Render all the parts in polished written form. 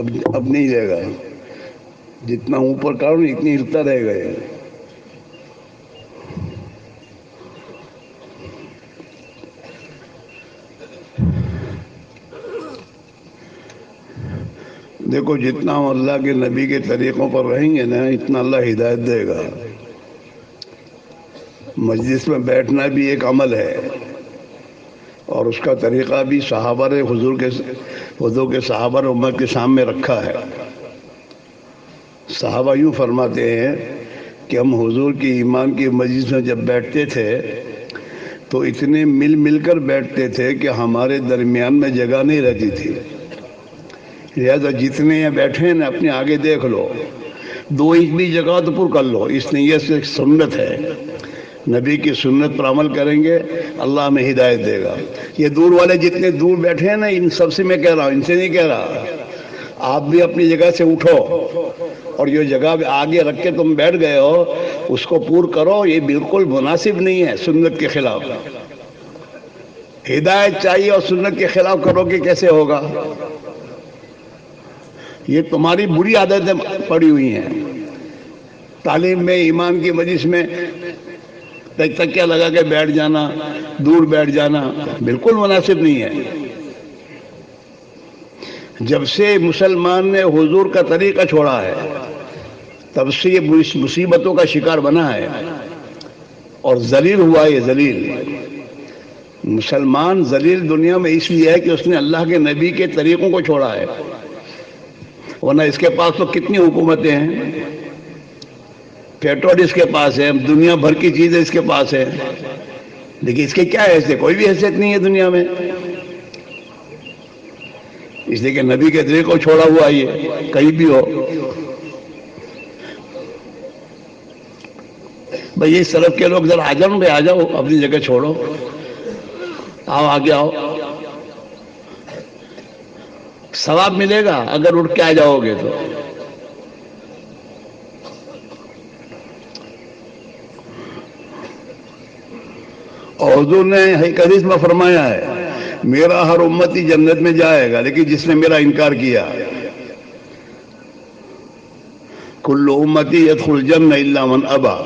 اب نہیں رہے گا، جتنا اوپر کرو اتنی ہلتا رہے گا یہ۔ دیکھو جتنا ہم اللہ کے نبی کے طریقوں پر رہیں گے نا اتنا اللہ ہدایت دے گا۔ مجلس میں بیٹھنا بھی ایک عمل ہے، اور اس کا طریقہ بھی صحابہ نے حضور کے صحابہ نے امت کے سامنے رکھا ہے۔ صحابہ یوں فرماتے ہیں کہ ہم حضور کی ایمان کی مجلس میں جب بیٹھتے تھے تو اتنے مل مل کر بیٹھتے تھے کہ ہمارے درمیان میں جگہ نہیں رہتی تھی، لہذا جتنے یہاں بیٹھے ہیں نا اپنے آگے دیکھ لو، 2 انچ بھی جگہ تو پر کر لو۔ اس نیت سے سنت ہے، نبی کی سنت پر عمل کریں گے اللہ ہمیں ہدایت دے گا۔ یہ دور والے جتنے دور بیٹھے ہیں نا ان سب سے میں کہہ رہا ہوں، ان سے نہیں کہہ رہا۔ آپ بھی اپنی جگہ سے اٹھو اور جو جگہ آگے رکھ کے تم بیٹھ گئے ہو اس کو پور کرو۔ یہ بالکل مناسب نہیں ہے، سنت کے خلاف۔ ہدایت چاہیے اور سنت کے خلاف کرو کہ کیسے ہوگا؟ یہ تمہاری بری عادتیں پڑی ہوئی ہیں۔ تعلیم میں، ایمان کی مجلس میں تکیہ لگا کے بیٹھ جانا، دور بیٹھ جانا بالکل مناسب نہیں ہے۔ جب سے مسلمان نے حضور کا طریقہ چھوڑا ہے تب سے یہ مصیبتوں کا شکار بنا ہے اور ذلیل ہوا ہے۔ یہ ذلیل مسلمان ذلیل دنیا میں اس لیے ہے کہ اس نے اللہ کے نبی کے طریقوں کو چھوڑا ہے، ورنہ اس کے پاس تو کتنی حکومتیں ہیں، پیٹرول اس کے پاس ہے، دنیا بھر کی چیزیں اس کے پاس ہے، لیکن اس کے کیا حیثیت؟ کوئی بھی حیثیت نہیں ہے دنیا میں، اس لیے کہ نبی کے طریقے کو چھوڑا ہوا یہ کہیں بھی ہو۔ بھئی اس طرف کے لوگ ذرا آ جاؤ اپنی جگہ چھوڑو، آؤ آگے آؤ، ثواب ملے گا اگر اٹھ کے آ جاؤ گے تو۔ اور حضور نے ایک حدیث میں فرمایا ہے میرا ہر امتی جنت میں جائے گا لیکن جس نے میرا انکار کیا۔ کل امتی یدخل الجنہ الا من ابا،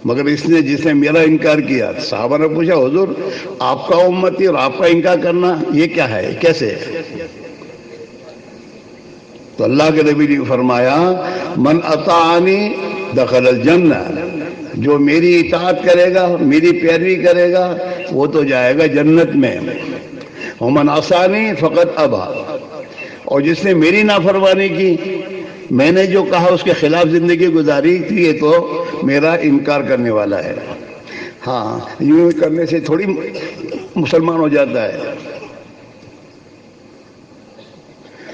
مگر جس نے میرا انکار کیا۔ صحابہ نے پوچھا حضور آپ کا امتی اور آپ کا انکار کرنا یہ کیا ہے، کیسے؟ تو اللہ کے نبی نے فرمایا من اطاعنی دخل الجنہ، جو میری اطاعت کرے گا، میری پیروی کرے گا وہ تو جائے گا جنت میں۔ ومن عصانی فقط ابا، اور جس نے میری نافرمانی کی، میں نے جو کہا اس کے خلاف زندگی گزاری تھی، یہ تو میرا انکار کرنے والا ہے۔ ہاں یوں کرنے سے تھوڑی مسلمان ہو جاتا ہے،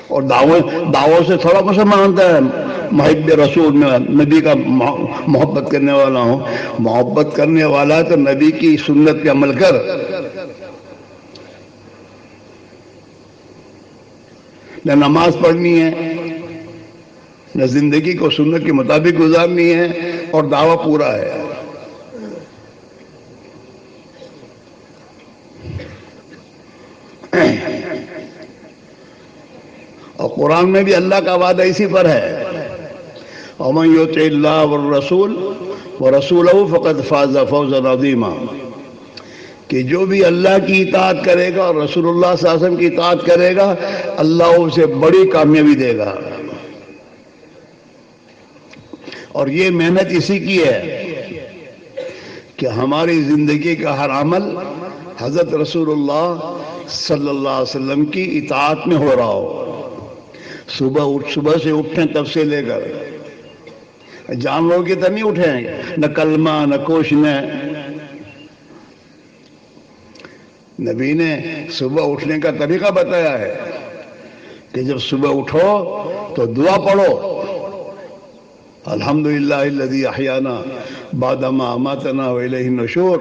اور دعوت سے تھوڑا مسلمان ہوتا ہے۔ محب رسول میں نبی کا محبت کرنے والا ہوں، محبت کرنے والا تو نبی کی سنت پہ عمل کر۔ نہ نماز پڑھنی ہے، نہ زندگی کو سنت کے مطابق گزارنی ہے، اور دعویٰ پورا ہے۔ اور قرآن میں بھی اللہ کا وعدہ اسی پر ہے وَمَن يُطِعِ اللَّهَ وَالرَّسُولَ وَرَسُولَهُ فَقَدْ فَازَ فَوْزًا عَظِيمًا، کہ جو بھی اللہ کی اطاعت کرے گا اور رسول اللہ صلی اللہ علیہ وسلم کی اطاعت کرے گا اللہ اسے بڑی کامیابی دے گا۔ اور یہ محنت اسی کی ہے کہ ہماری زندگی کا ہر عمل حضرت رسول اللہ صلی اللہ علیہ وسلم کی اطاعت میں ہو رہا ہو۔ صبح سے اٹھیں تب سے لے کر جانوروں کی طرح نہیں اٹھیں، نہ کلمہ نہ کوشنے۔ نبی نے صبح اٹھنے کا طریقہ بتایا ہے کہ جب صبح اٹھو تو دعا پڑھو، الحمدللہ الذی احیانا بعد ما اماتنا والیہ النشور،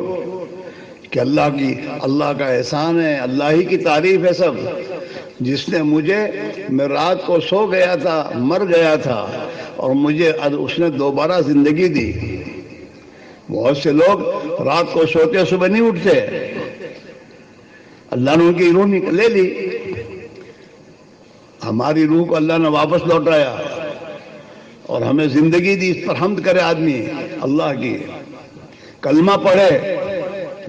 کہ اللہ کا احسان ہے، اللہ ہی کی تعریف ہے سب، جس نے میں رات کو سو گیا تھا، مر گیا تھا، اور مجھے اس نے دوبارہ زندگی دی۔ بہت سے لوگ رات کو سوتے صبح نہیں اٹھتے، اللہ نے ان کی روح لے لی۔ ہماری روح کو اللہ نے واپس لوٹایا اور ہمیں زندگی دی. اس پر حمد کرے آدمی اللہ کی. کلمہ پڑھے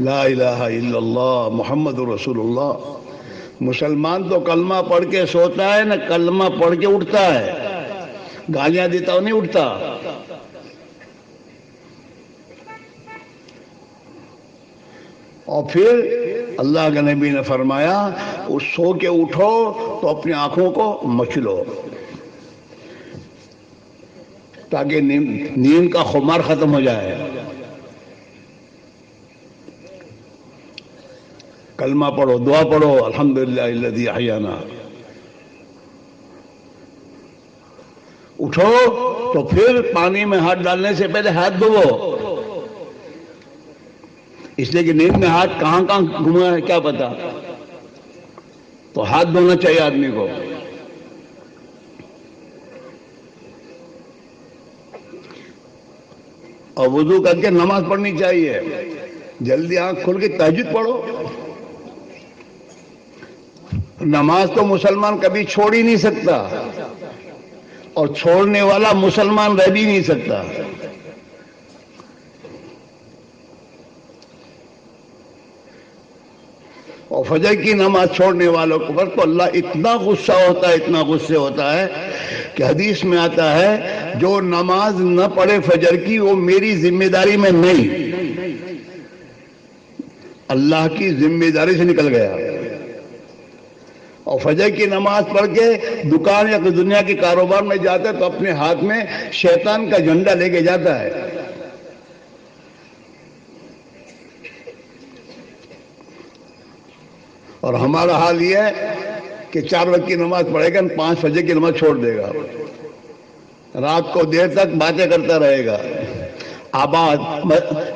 لا الہ الا اللہ محمد رسول اللہ. مسلمان تو کلمہ پڑھ کے سوتا ہے نہ کلمہ پڑھ کے اٹھتا ہے. گالیاں دیتا ہو نہیں اٹھتا. اور پھر اللہ کے نبی نے فرمایا اس سو کے اٹھو تو اپنی آنکھوں کو مچلو تاکہ نیند کا خمار ختم ہو جائے. کلمہ پڑھو, دعا پڑھو, الحمدللہ الذی احیانا. اٹھو تو پھر پانی میں ہاتھ ڈالنے سے پہلے ہاتھ دھوو, اس لیے کہ نیند میں ہاتھ کہاں گھما ہے کیا پتا. تو ہاتھ دھونا چاہیے آدمی کو. اور وضو کر کے نماز پڑھنی چاہیے. جلدی آنکھ کھل کے تہجد پڑھو. نماز تو مسلمان کبھی چھوڑ ہی نہیں سکتا اور چھوڑنے والا مسلمان رہ بھی نہیں سکتا. اور فجر کی نماز چھوڑنے والوں پر تو اللہ اتنا غصہ ہوتا ہے, اتنا غصے ہوتا ہے کہ حدیث میں آتا ہے جو نماز نہ پڑھے فجر کی وہ میری ذمہ داری میں نہیں, اللہ کی ذمہ داری سے نکل گیا. اور فجر کی نماز پڑھ کے دکان یا دنیا کے کاروبار میں جاتا ہے تو اپنے ہاتھ میں شیطان کا جھنڈا لے کے جاتا ہے. اور ہمارا حال یہ ہے کہ 4 وقت کی نماز پڑھے گا, 5 فجر کی نماز چھوڑ دے گا, رات کو دیر تک باتیں کرتا رہے گا. آباد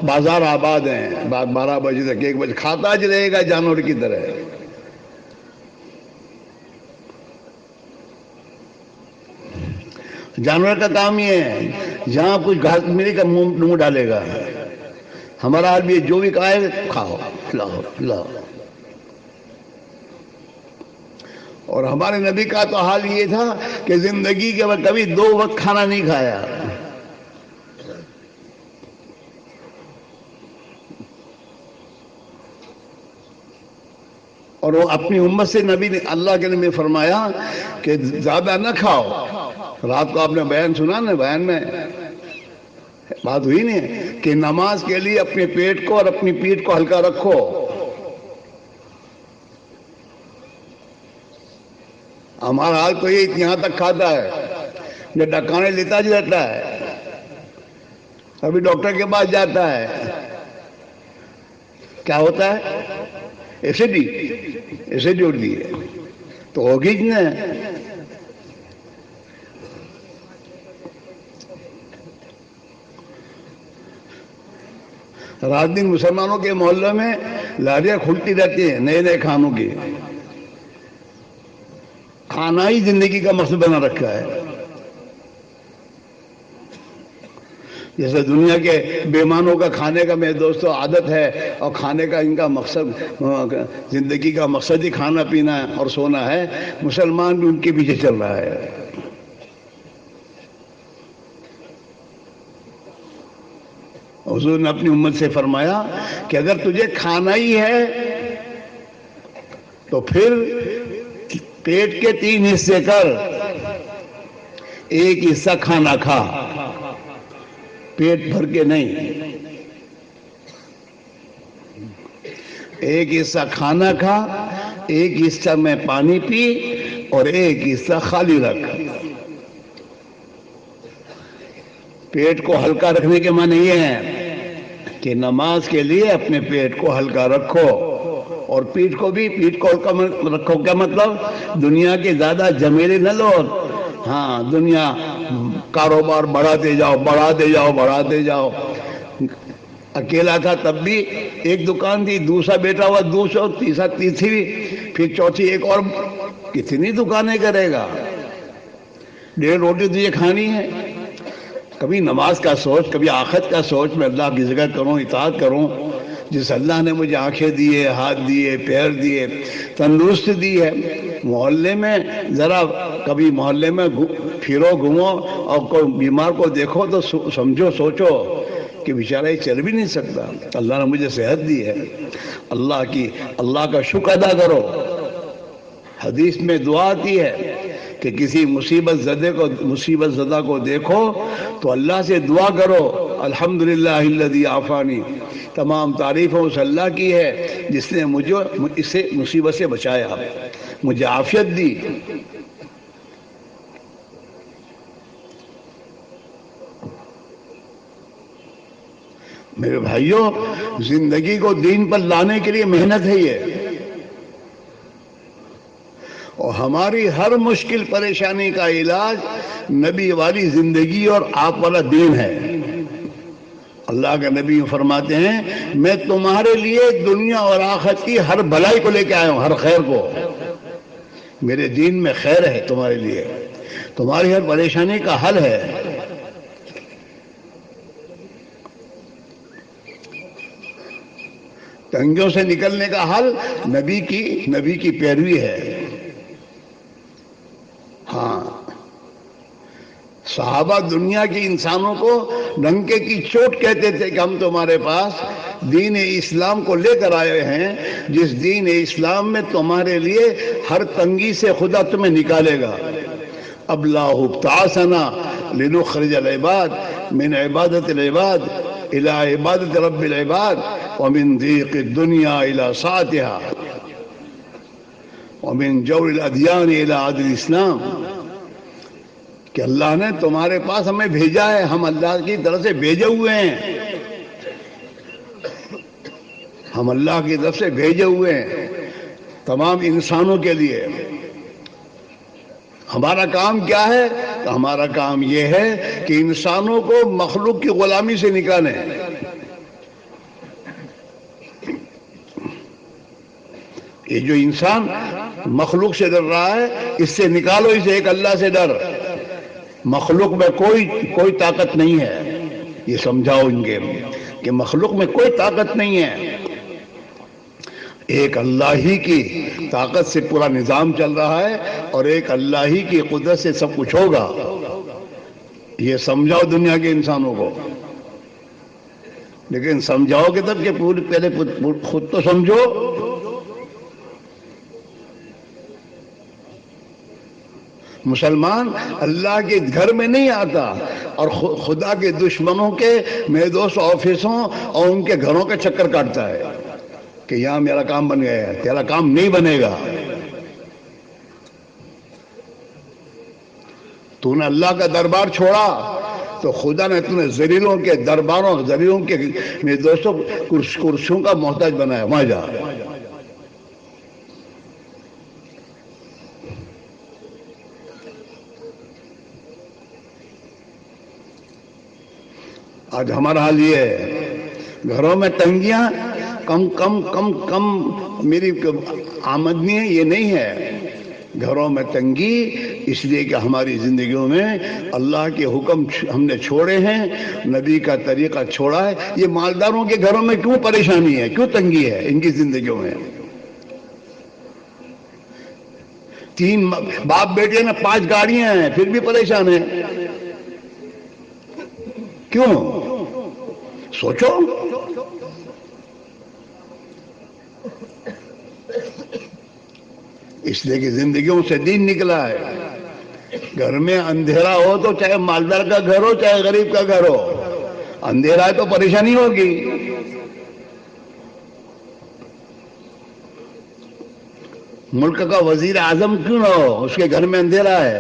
بازار آباد ہیں, 12 بجے تک 1 بجے کھاتا ہی رہے گا جانور کی طرح. جانور کا کام یہ ہے جہاں کچھ گھاس ملے گا منہ ڈالے گا. ہمارا حال بھی جو بھی کھائے کھاؤ لاؤ لاؤ. اور ہمارے نبی کا تو حال یہ تھا کہ زندگی کے وقت کبھی 2 وقت کھانا نہیں کھایا. اور وہ اپنی امت سے نبی نے اللہ کے نبی فرمایا کہ زیادہ نہ کھاؤ. رات کو آپ نے بیان سنا نا, بیان میں بات ہوئی نہیں کہ نماز کے لیے اپنے پیٹ کو اور اپنی پیٹھ کو ہلکا رکھو. ہمارا حال تو یہ یہاں تک کھاتا ہے جو ڈکانے لیتا جی رہتا ہے, ابھی ڈاکٹر کے پاس جاتا ہے, کیا ہوتا ہے ایسیڈی ہوتی ہے تو ہوگی ہی نا. رات دن مسلمانوں کے محلوں میں لاریاں کھلتی رہتی ہیں نئے نئے کھانوں کی. کھانا ہی زندگی کا مقصد بنا رکھا ہے. جیسے دنیا کے بیمانوں کا کھانے کا میرے دوستوں عادت ہے اور کھانے کا ان کا مقصد زندگی کا مقصد ہی کھانا پینا اور سونا ہے, مسلمان بھی ان کے پیچھے چل رہا ہے. حضور نے اپنی امت سے فرمایا کہ اگر تجھے کھانا ہی ہے تو پھر پیٹ کے 3 حصے کر, 1 حصہ کھانا کھا, پیٹ بھر کے نہیں. 1 حصہ کھانا کھا, 1 حصہ میں پانی پی اور 1 حصہ خالی رکھ. پیٹ کو ہلکا رکھنے کے معنی یہ ہے کہ نماز کے لیے اپنے پیٹ کو ہلکا رکھو اور پیٹھ کو بھی پیٹھ کو ہلکا رکھو. کیا مطلب؟ دنیا کے زیادہ جمیلے نہ لو. ہاں دنیا کاروبار بڑھاتے جاؤ. اکیلا تھا تب بھی 1 دکان تھی, دوسرا بیٹا ہوا دوسرا, تیسری, پھر چوتھی ایک اور. کتنی دکانیں کرے گا؟ 1.5 روٹی تجھے کھانی ہے. کبھی نماز کا سوچ, کبھی آخرت کا سوچ, میں اللہ کی ذکر کروں, اطاعت کروں, جس اللہ نے مجھے آنکھیں دی ہے، ہاتھ دیے، پیر دیے، تندرست دی ہے، محلے میں ذرا کبھی محلے میں پھرو گھومو اور کوئی بیمار کو دیکھو تو سمجھو، سوچو کہ بیچارہ یہ چل بھی نہیں سکتا، اللہ نے مجھے صحت دی ہے، اللہ کا شکر ادا کرو۔ حدیث میں دعا آتی ہے کہ کسی مصیبت زدہ کو دیکھو تو اللہ سے دعا کرو، الحمدللہ الذی عافانی، تمام تعریفیں اس اللہ کی ہے جس نے مجھے اس مصیبت سے بچایا، مجھے عافیت دی۔ میرے بھائیوں، زندگی کو دین پر لانے کے لیے محنت ہے یہ، اور ہماری ہر مشکل پریشانی کا علاج نبی والی زندگی اور آپ والا دین ہے۔ اللہ کے نبی فرماتے ہیں میں تمہارے لیے دنیا اور آخرت کی ہر بھلائی کو لے کے آیا ہوں، ہر خیر کو، میرے دین میں خیر ہے تمہارے لیے، تمہاری ہر پریشانی کا حل ہے۔ تنگیوں سے نکلنے کا حل نبی کی پیروی ہے۔ ہاں، صحابہ دنیا کی انسانوں کو ڈنکے کی چوٹ کہتے تھے کہ ہم تمہارے پاس دین اسلام کو لے کر آئے ہیں، جس دین اسلام میں تمہارے لیے ہر تنگی سے خدا تمہیں نکالے گا۔ اب اللہ ابتعثنا لنخرج العباد من عبادت العباد الى عبادت رب العباد ومن ضيق الدنيا الى سعتها ومن جور الادیان الى عدل الاسلام، کہ اللہ نے تمہارے پاس ہمیں بھیجا ہے، ہم اللہ کی طرف سے بھیجے ہوئے ہیں، ہم اللہ کی طرف سے بھیجے ہوئے ہیں تمام انسانوں کے لیے۔ ہمارا کام کیا ہے؟ تو ہمارا کام یہ ہے کہ انسانوں کو مخلوق کی غلامی سے نکالیں۔ یہ جو انسان مخلوق سے ڈر رہا ہے، اس سے نکالو اسے، ایک اللہ سے ڈر۔ مخلوق میں کوئی طاقت نہیں ہے، یہ سمجھاؤ ان کے کہ مخلوق میں کوئی طاقت نہیں ہے، ایک اللہ ہی کی طاقت سے پورا نظام چل رہا ہے اور ایک اللہ ہی کی قدرت سے سب کچھ ہوگا۔ یہ سمجھاؤ دنیا کے انسانوں کو، لیکن سمجھاؤ کہ تب کہ پہلے خود تو سمجھو۔ مسلمان اللہ کے گھر میں نہیں آتا اور خدا کے دشمنوں کے میدوس آفسوں اور ان کے گھروں کا چکر کاٹتا ہے کہ یہاں میرا کام بن گیا ہے، تیرا کام نہیں بنے گا۔ تو نے اللہ کا دربار چھوڑا تو خدا نے تمہیں ذلیلوں کے درباروں، ذلیلوں کے میدوسوں کرسیوں کا محتاج بنایا، وہاں جا۔ آج ہمارا حال یہ ہے، گھروں میں تنگیاں، کم میری آمدنی ہے، یہ نہیں ہے۔ گھروں میں تنگی اس لیے کہ ہماری زندگیوں میں اللہ کے حکم ہم نے چھوڑے ہیں، نبی کا طریقہ چھوڑا ہے۔ یہ مالداروں کے گھروں میں کیوں پریشانی ہے، کیوں تنگی ہے ان کی زندگیوں میں؟ 3 باپ بیٹے نے 5 گاڑیاں ہیں پھر بھی پریشان ہیں، کیوں؟ سوچو۔ اس لیے کہ زندگیوں سے دین نکلا ہے۔ گھر میں اندھیرا ہو تو چاہے مالدار کا گھر ہو چاہے غریب کا گھر ہو، اندھیرا ہے تو پریشانی ہوگی۔ ملک کا وزیر اعظم کیوں نہ ہو، اس کے گھر میں اندھیرا ہے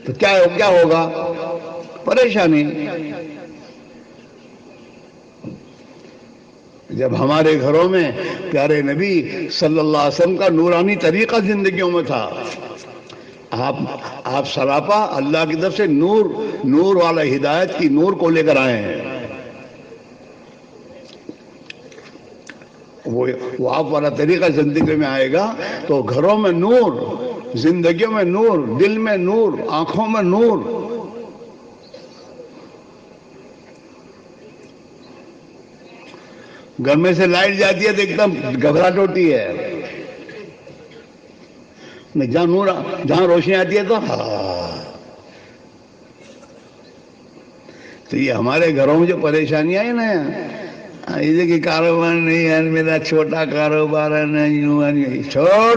تو کیا ہوگا؟ پریشانی۔ جب ہمارے گھروں میں پیارے نبی صلی اللہ علیہ وسلم کا نورانی طریقہ زندگیوں میں تھا، آپ سراپا اللہ کی طرف سے نور والا ہدایت کی نور کو لے کر آئے ہیں۔ وہ آپ والا طریقہ زندگی میں آئے گا تو گھروں میں نور، زندگیوں میں نور، دل میں نور، آنکھوں میں نور۔ گھر میں سے لائٹ جاتی ہے تو ایک دم گھبراہٹ ہوتی ہے، جہاں روشنی آتی ہے تو تو یہ ہمارے گھروں میں جو پریشانیاں ہیں نا، یہ کہ کاروبار نہیں ہے، میرا چھوٹا کاروبار ہے، نہیں چھوڑ،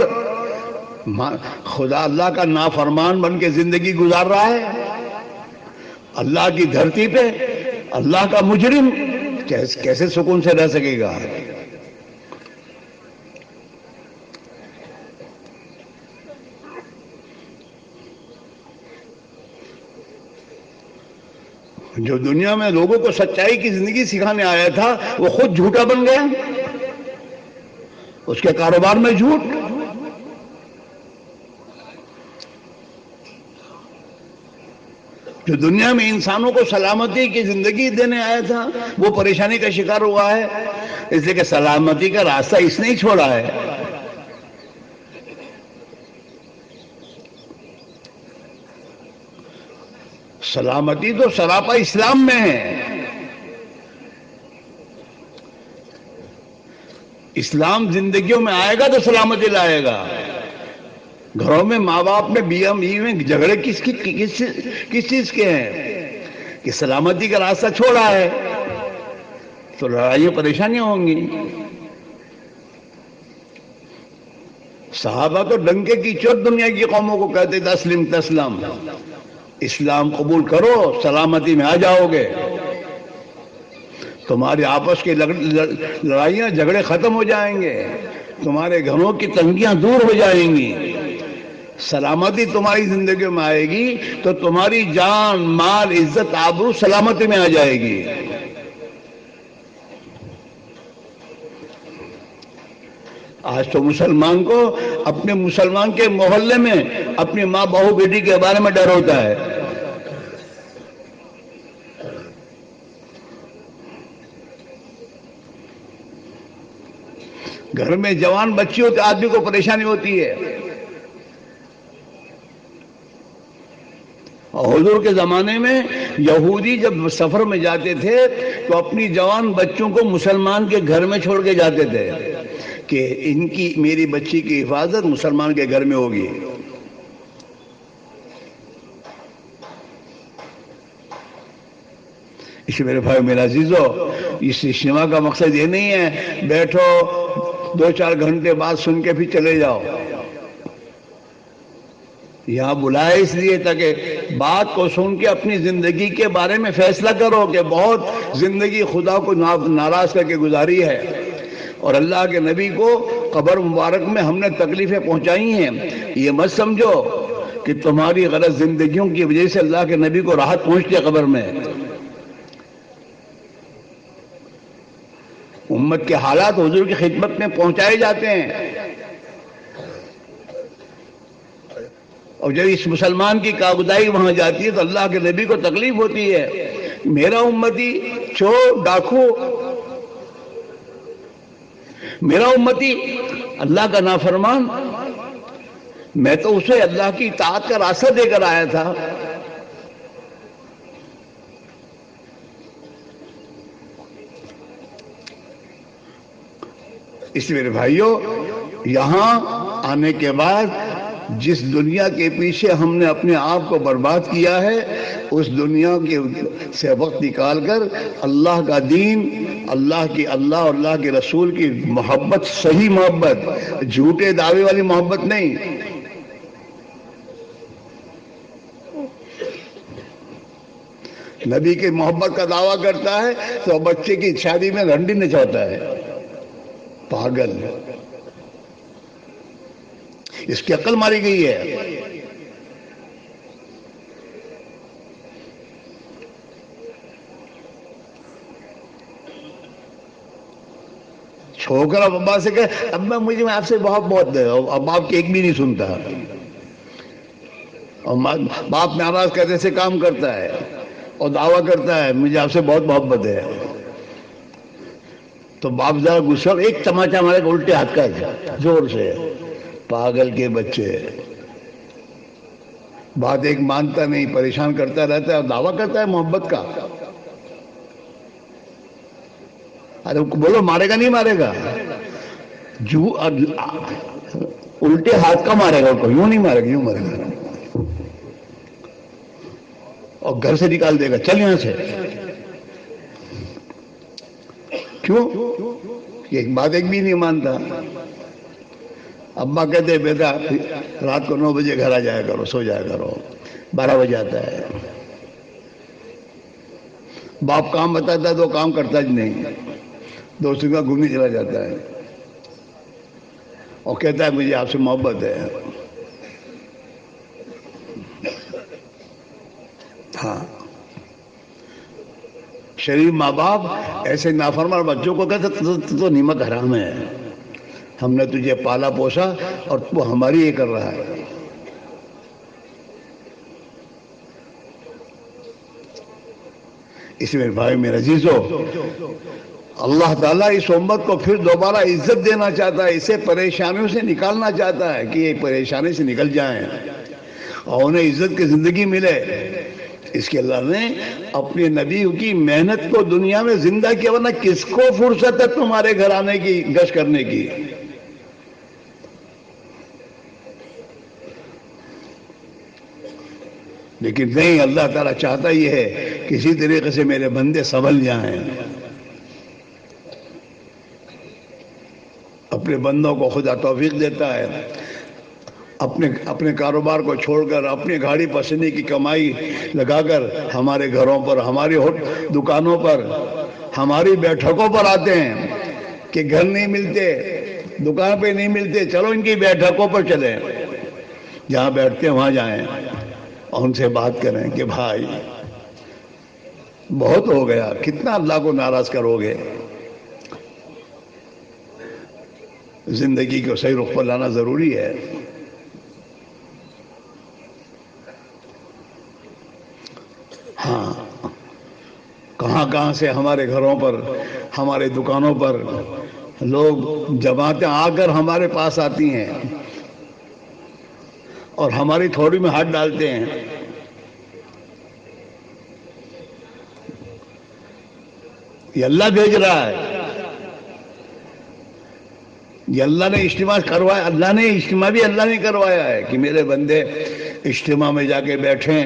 خدا اللہ کا نافرمان بن کے زندگی گزار رہا ہے، اللہ کی دھرتی پہ اللہ کا مجرم کیسے سکون سے رہ سکے گا؟ جو دنیا میں لوگوں کو سچائی کی زندگی سکھانے آیا تھا وہ خود جھوٹا بن گیا، اس کے کاروبار میں جھوٹ۔ جو دنیا میں انسانوں کو سلامتی کی زندگی دینے آیا تھا وہ پریشانی کا شکار ہوا ہے، اس لیے کہ سلامتی کا راستہ اس نے ہی چھوڑا ہے۔ سلامتی تو سراپا اسلام میں ہے، اسلام زندگیوں میں آئے گا تو سلامتی لائے گا۔ گھروں میں ماں باپ میں بیوی میں جھگڑے کس چیز کے ہیں؟ کہ سلامتی کا راستہ چھوڑا ہے تو لڑائیاں پریشانیاں ہوں گی۔ صحابہ تو ڈنکے کی چوٹ دنیا کی قوموں کو کہتے تھے اسلم تسلم، اسلام قبول کرو سلامتی میں آ جاؤ گے، تمہاری آپس کی لڑائیاں جھگڑے ختم ہو جائیں گے، تمہارے گھروں کی تنگیاں دور ہو جائیں گی، سلامتی تمہاری زندگی میں آئے گی تو تمہاری جان مال عزت آبرو سلامتی میں آ جائے گی۔ آج تو مسلمان کو اپنے مسلمان کے محلے میں اپنی ماں بہو بیٹی کے بارے میں ڈر ہوتا ہے۔ گھر میں جوان بچی ہوتے آدمی کو پریشانی ہوتی ہے۔ حضور کے زمانے میں یہودی جب سفر میں جاتے تھے تو اپنی جوان بچوں کو مسلمان کے گھر میں چھوڑ کے جاتے تھے کہ میری بچی کی حفاظت مسلمان کے گھر میں ہوگی۔ اس میرے بھائی میرا عزیزو، اس اجتماع کا مقصد یہ نہیں ہے بیٹھو 2-4 گھنٹے بعد سن کے پھر چلے جاؤ۔ یہاں بلائے اس لیے تاکہ بات کو سن کے اپنی زندگی کے بارے میں فیصلہ کرو کہ بہت زندگی خدا کو ناراض کر کے گزاری ہے، اور اللہ کے نبی کو قبر مبارک میں ہم نے تکلیفیں پہنچائی ہیں۔ یہ مت سمجھو کہ تمہاری غلط زندگیوں کی وجہ سے اللہ کے نبی کو راحت پہنچتی ہے قبر میں۔ امت کے حالات حضور کی خدمت میں پہنچائے جاتے ہیں، اور جب اس مسلمان کی کاغذائی وہاں جاتی ہے تو اللہ کے نبی کو تکلیف ہوتی ہے۔ میرا امتی چور ڈاکو، میرا امتی اللہ کا نافرمان، میں تو اسے اللہ کی اطاعت کا راستہ دے کر آیا تھا۔ اس لیے میرے بھائیوں، یہاں آنے کے بعد جس دنیا کے پیچھے ہم نے اپنے آپ کو برباد کیا ہے، اس دنیا سے وقت نکال کر اللہ کا دین، اللہ اور اللہ کے رسول کی محبت، صحیح محبت، جھوٹے دعوے والی محبت نہیں۔ نبی کی محبت کا دعویٰ کرتا ہے تو بچے کی شادی میں رنڈی نچوتا ہے، پاگل، اس کی عقل ماری گئی ہے۔ چھوکرا ابا سے کہ اب مجھے آپ سے بہت ہے، اور باپ کی ایک بھی نہیں سنتا، اور باپ ناراض کرنے سے کام کرتا ہے اور دعویٰ کرتا ہے مجھے آپ سے بہت محبت ہے، تو باپ ذرا غصہ ایک چماچا مارے گا الٹے ہاتھ کا زور سے، پاگل کے بچے، بات ایک مانتا نہیں، پریشان کرتا رہتا ہے اور دعویٰ کرتا ہے محبت کا۔ ارے بولو مارے گا نہیں مارے گا؟ جو الٹے ہاتھ کا مارے گا، یوں نہیں مارے گا، یوں مارے گا اور گھر سے نکال دے گا، چل یہاں سے۔ کیوں؟ ایک بات ایک بھی نہیں مانتا۔ ابا کہتے بیٹا رات کو 9 بجے گھر آ جایا کرو، سو جایا کرو، 12 بجے آتا ہے۔ باپ کام بتاتا ہے تو کام کرتا ہی نہیں، دوستوں کے ساتھ گھومنے چلا جاتا ہے اور کہتا ہے مجھے آپ سے محبت ہے۔ ہاں، شریف ماں باپ ایسے نافرمان بچوں کو کہتے تو نمک حرام ہے، ہم نے تجھے پالا پوسا اور تو ہماری یہ کر رہا ہے۔ اس میں بھائی میرے عزیزو، اللہ تعالیٰ اس امت کو پھر دوبارہ عزت دینا چاہتا ہے، اسے پریشانیوں سے نکالنا چاہتا ہے کہ یہ پریشانی سے نکل جائیں اور انہیں عزت کی زندگی ملے۔ اس کے اللہ نے اپنے نبی کی محنت کو دنیا میں زندہ کیا، ورنہ کس کو فرصت ہے تمہارے گھر آنے کی، گشت کرنے کی؟ لیکن نہیں، اللہ تعالیٰ چاہتا یہ ہے کسی طریقے سے میرے بندے سنبھل جائیں، اپنے بندوں کو خدا توفیق دیتا ہے اپنے کاروبار کو چھوڑ کر، اپنی گاڑی پسینے کی کمائی لگا کر ہمارے گھروں پر، ہماری دکانوں پر، ہماری بیٹھکوں پر آتے ہیں کہ گھر نہیں ملتے، دکان پہ نہیں ملتے، چلو ان کی بیٹھکوں پر چلیں، جہاں بیٹھتے ہیں وہاں جائیں اور ان سے بات کریں کہ بھائی بہت ہو گیا، کتنا اللہ کو ناراض کرو گے؟ زندگی کو صحیح رخ پر لانا ضروری ہے۔ ہاں، کہاں سے ہمارے گھروں پر، ہمارے دکانوں پر لوگ جماعتیں آ کر ہمارے پاس آتی ہیں اور ہماری تھوڑی میں ہاتھ ڈالتے ہیں۔ یہ اللہ بھیج رہا ہے، یہ اللہ نے اجتماع کروایا، اللہ نے کروایا ہے کہ میرے بندے اجتماع میں جا کے بیٹھیں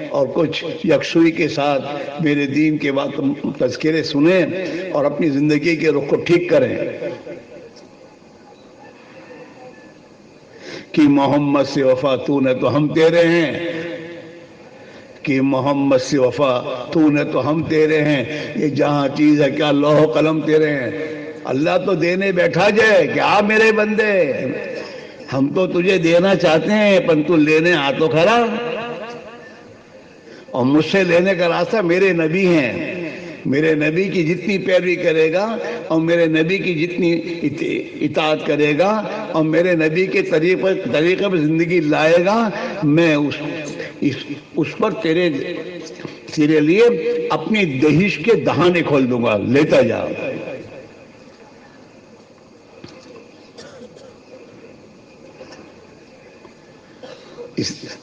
اور کچھ یکسوئی کے ساتھ میرے دین کے بات تذکرے سنیں اور اپنی زندگی کے رخ کو ٹھیک کریں کہ محمد سے وفا تو نے تو ہم تیرے ہیں، کہ محمد سے وفا تو نے تو ہم تیرے ہیں، یہ جہاں چیز ہے کیا لوح و قلم تیرے ہیں۔ اللہ تو دینے بیٹھا جائے کہ آ میرے بندے، ہم تو تجھے دینا چاہتے ہیں پر تو لینے آ تو کھڑا، اور مجھ سے لینے کا راستہ میرے نبی ہیں، میرے نبی کی جتنی پیروی کرے گا اور میرے نبی کی جتنی اطاعت کرے گا اور میرے نبی کے طریقے پر زندگی لائے گا، میں اس پر تیرے لیے اپنی دہش کے دہانے کھول دوں گا، لیتا جا۔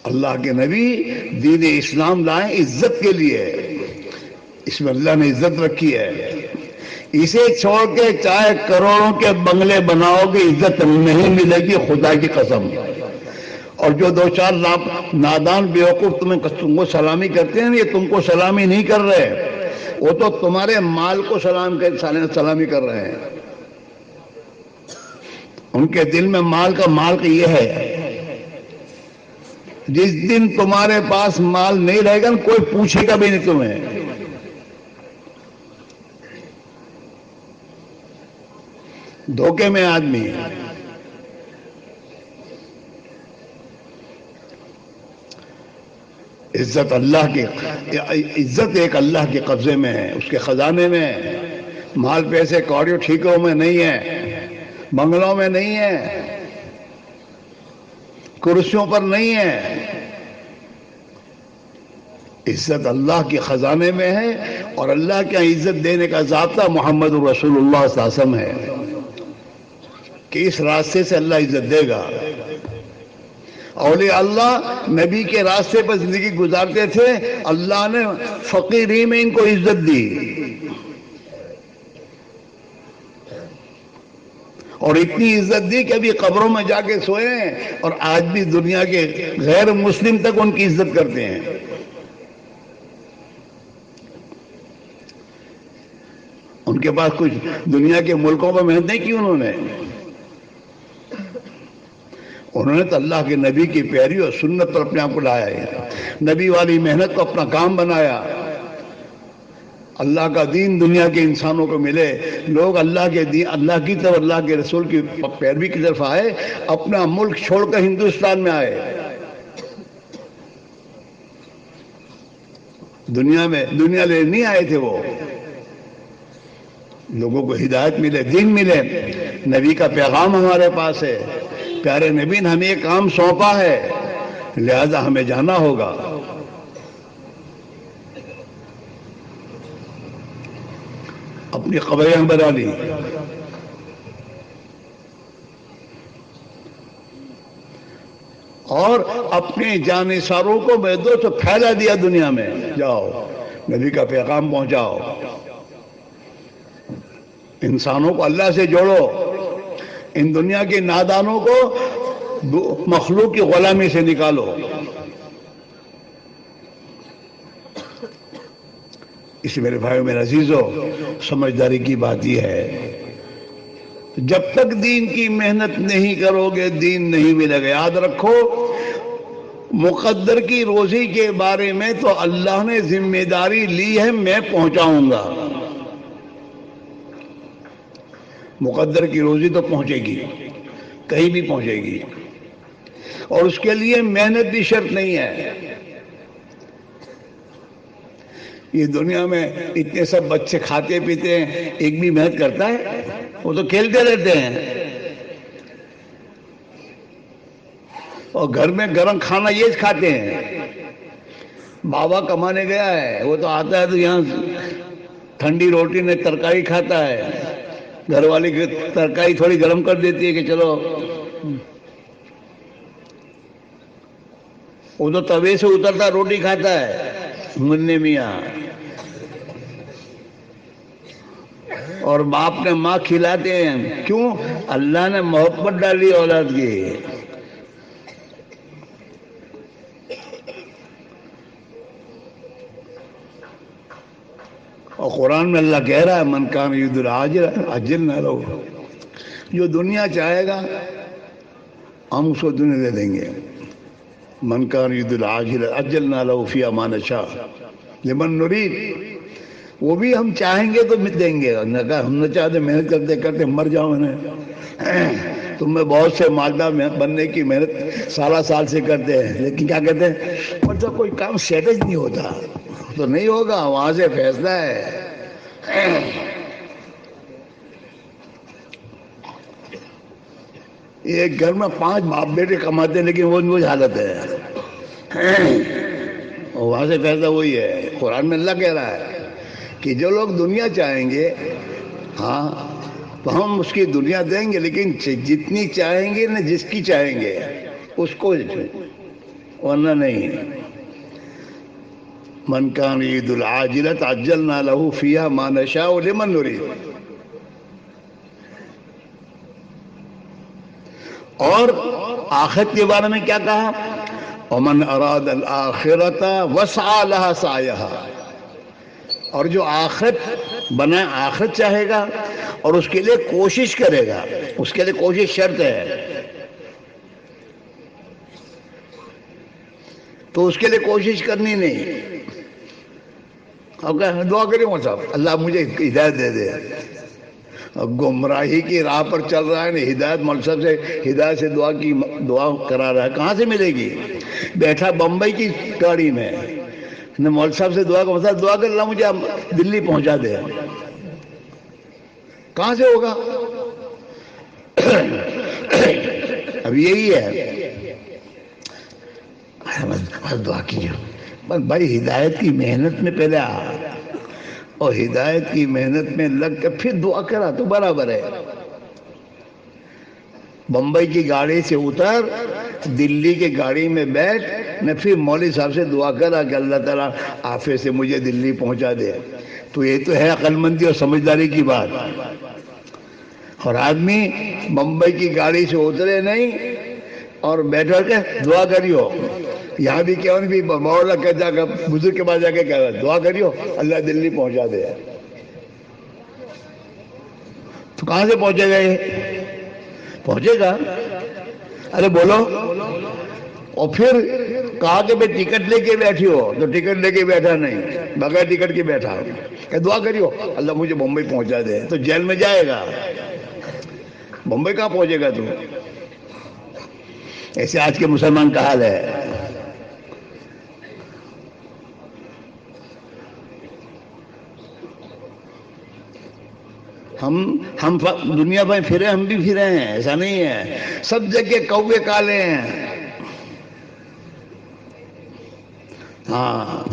اللہ کے نبی دین اسلام لائیں عزت کے لیے، اس میں اللہ نے عزت رکھی ہے۔ اسے چھوڑ کے چاہے کروڑوں کے بنگلے بناؤ گے عزت نہیں ملے گی، خدا کی قسم۔ اور جو 2-4 نادان بیوقوف تم کو سلامی کرتے ہیں، یہ تم کو سلامی نہیں کر رہے، وہ تو تمہارے مال کو سلامی کر رہے ہیں۔ ان کے دل میں مال کا یہ ہے، جس دن تمہارے پاس مال نہیں رہے گا کوئی پوچھے گا بھی نہیں تمہیں۔ دھوکے میں آدمی، عزت ایک اللہ کے قبضے میں ہے، اس کے خزانے میں ہے۔ مال پیسے کوڑیوں ٹھیکوں میں نہیں ہے، بنگلوں میں نہیں ہے، کرسیوں پر نہیں ہے، عزت اللہ کے خزانے میں ہے، اور اللہ کے عزت دینے کا ضابطہ محمد رسول اللہ صلی اللہ علیہ وسلم ہے کہ اس راستے سے اللہ عزت دے گا۔ اولیاء اللہ نبی کے راستے پر زندگی گزارتے تھے، اللہ نے فقیری میں ان کو عزت دی۔ اور اتنی عزت دی کہ ابھی قبروں میں جا کے سوئے ہیں اور آج بھی دنیا کے غیر مسلم تک ان کی عزت کرتے ہیں. ان کے پاس کچھ دنیا کے ملکوں پر محنت نہیں کی انہوں نے تو اللہ کے نبی کی پیاری اور سنت پر اپنے آپ کو لایا ہے. نبی والی محنت کو اپنا کام بنایا. اللہ کا دین دنیا کے انسانوں کو ملے, لوگ اللہ کے دین, اللہ کی طرف, اللہ کے رسول کی پیروی کی طرف آئے, اپنا ملک چھوڑ کر ہندوستان میں آئے. دنیا لے نہیں آئے تھے, وہ لوگوں کو ہدایت ملے, دین ملے. نبی کا پیغام ہمارے پاس ہے, پیارے نبی نے ہمیں ایک کام سونپا ہے, لہذا ہمیں جانا ہوگا. اپنی قبریں بنا لی, اور اپنے جانثاروں کو بیدوں سے پھیلا دیا دنیا میں. جاؤ نبی کا پیغام پہنچاؤ, انسانوں کو اللہ سے جوڑو, ان دنیا کے نادانوں کو مخلوق کی غلامی سے نکالو. اس میرے بھائیو میرے عزیزو, سمجھداری کی بات یہ ہے, جب تک دین کی محنت نہیں کرو گے دین نہیں ملے گا. یاد رکھو, مقدر کی روزی کے بارے میں تو اللہ نے ذمہ داری لی ہے, میں پہنچاؤں گا. مقدر کی روزی تو پہنچے گی, کہیں بھی پہنچے گی, اور اس کے لیے محنت بھی شرط نہیں ہے. یہ دنیا میں اتنے سب بچے کھاتے پیتے ہیں, ایک بھی محنت کرتا ہے؟ وہ تو کھیلتے رہتے ہیں. اور گھر میں گرم کھانا یہ کھاتے ہیں. بابا کمانے گیا ہے, وہ تو آتا ہے تو یہاں ٹھنڈی روٹی میں ترکاری کھاتا ہے, گھر والی کی ترکاری تھوڑی گرم کر دیتی ہے کہ چلو. وہ تو توے سے اترتا روٹی کھاتا ہے مننے میاں, اور باپ نے ماں کھلاتے ہیں. کیوں؟ اللہ نے محبت ڈالی اولاد کی. اور قرآن میں اللہ کہہ رہا ہے, من کان یرید العاجلۃ عجلنا لہ, جو دنیا چاہے گا ہم اس کو دنیا دے دیں گے. من کان یرید العاجلۃ عجلنا لہ فیہا ما نشاء لمن نرید, وہ بھی ہم چاہیں گے تو دیں گے. ہم نہ چاہتے محنت کرتے کرتے مر جاؤ. تم میں بہت سے مالدار بننے کی محنت سال سے کرتے ہیں, لیکن کیا کہتے ہیں, مطلب کوئی کام سیٹج نہیں ہوتا. تو نہیں ہوگا, وہاں سے فیصلہ ہے. ایک گھر میں 5 باپ بیٹے کماتے ہیں, لیکن وہ حالت ہے. وہاں سے فیصلہ وہی ہے. قرآن میں اللہ کہہ رہا ہے کہ جو لوگ دنیا چاہیں گے, ہاں تو ہم اس کی دنیا دیں گے, لیکن جتنی چاہیں گے نہ جس کی چاہیں گے اس کو, ورنہ نہیں. من کان یرید العاجلۃ عجلنا لہ فیہا ما نشاء لمن نرید. اور آخرت کے بارے میں کیا کہا, ومن اراد الآخرۃ وسعی لہا سعیہا, اور جو آخرت بنا آخرت چاہے گا اور اس کے لیے کوشش کرے گا, اس کے لیے کوشش شرط ہے, تو اس کے لیے کوشش کرنی نہیں. دعا کریں وہ صاحب, اللہ مجھے ہدایت دے دے. گمراہی کی راہ پر چل رہا ہے نا, ہدایت مول صاحب سے ہدایت سے دعا کرا رہا ہے, کہاں سے ملے گی؟ بیٹھا بمبئی کی گاڑی میں, مول صاحب سے دعا کا مطلب دعا کر اللہ مجھے دلی پہنچا دے. کہاں سے ہوگا؟ اب یہی ہے, بس دعا کیجیے. بس بھائی ہدایت کی محنت میں پہلے آ, اور ہدایت کی محنت میں لگ کے پھر دعا کرا تو برابر ہے. بمبئی کی گاڑی سے اتر, دلی کی گاڑی میں بیٹھ, میں پھر مولوی صاحب سے دعا کرا کہ اللہ تعالیٰ عافیت سے مجھے دلی پہنچا دے. تو یہ تو ہے عقل مندی اور سمجھداری کی بات. اور آدمی بمبئی کی گاڑی سے اترے نہیں اور بیٹھ کے دعا کریو. یہاں بھی کیا بھی مولا کہتا کہ بزرگ کے پاس جا کے کہہ رہا دعا کریو اللہ دلی پہنچا دے. تو کہاں سے پہنچے گا یہ؟ پہنچے گا. ارے بولو. اور پھر کہا کہ بھائی ٹکٹ لے کے بیٹھی ہو تو ٹکٹ لے کے بیٹھا نہیں, بغیر ٹکٹ کے بیٹھا کہ دعا کریو اللہ مجھے بمبئی پہنچا دے. تو جیل میں جائے گا, بمبئی کہاں پہنچے گا تو. ایسے آج کے مسلمان کا حال ہے. ہم دنیا میں پھرے, ہم بھی پھرے ہیں, ایسا نہیں ہے. سب جگہ کوے کالے ہیں. ہاں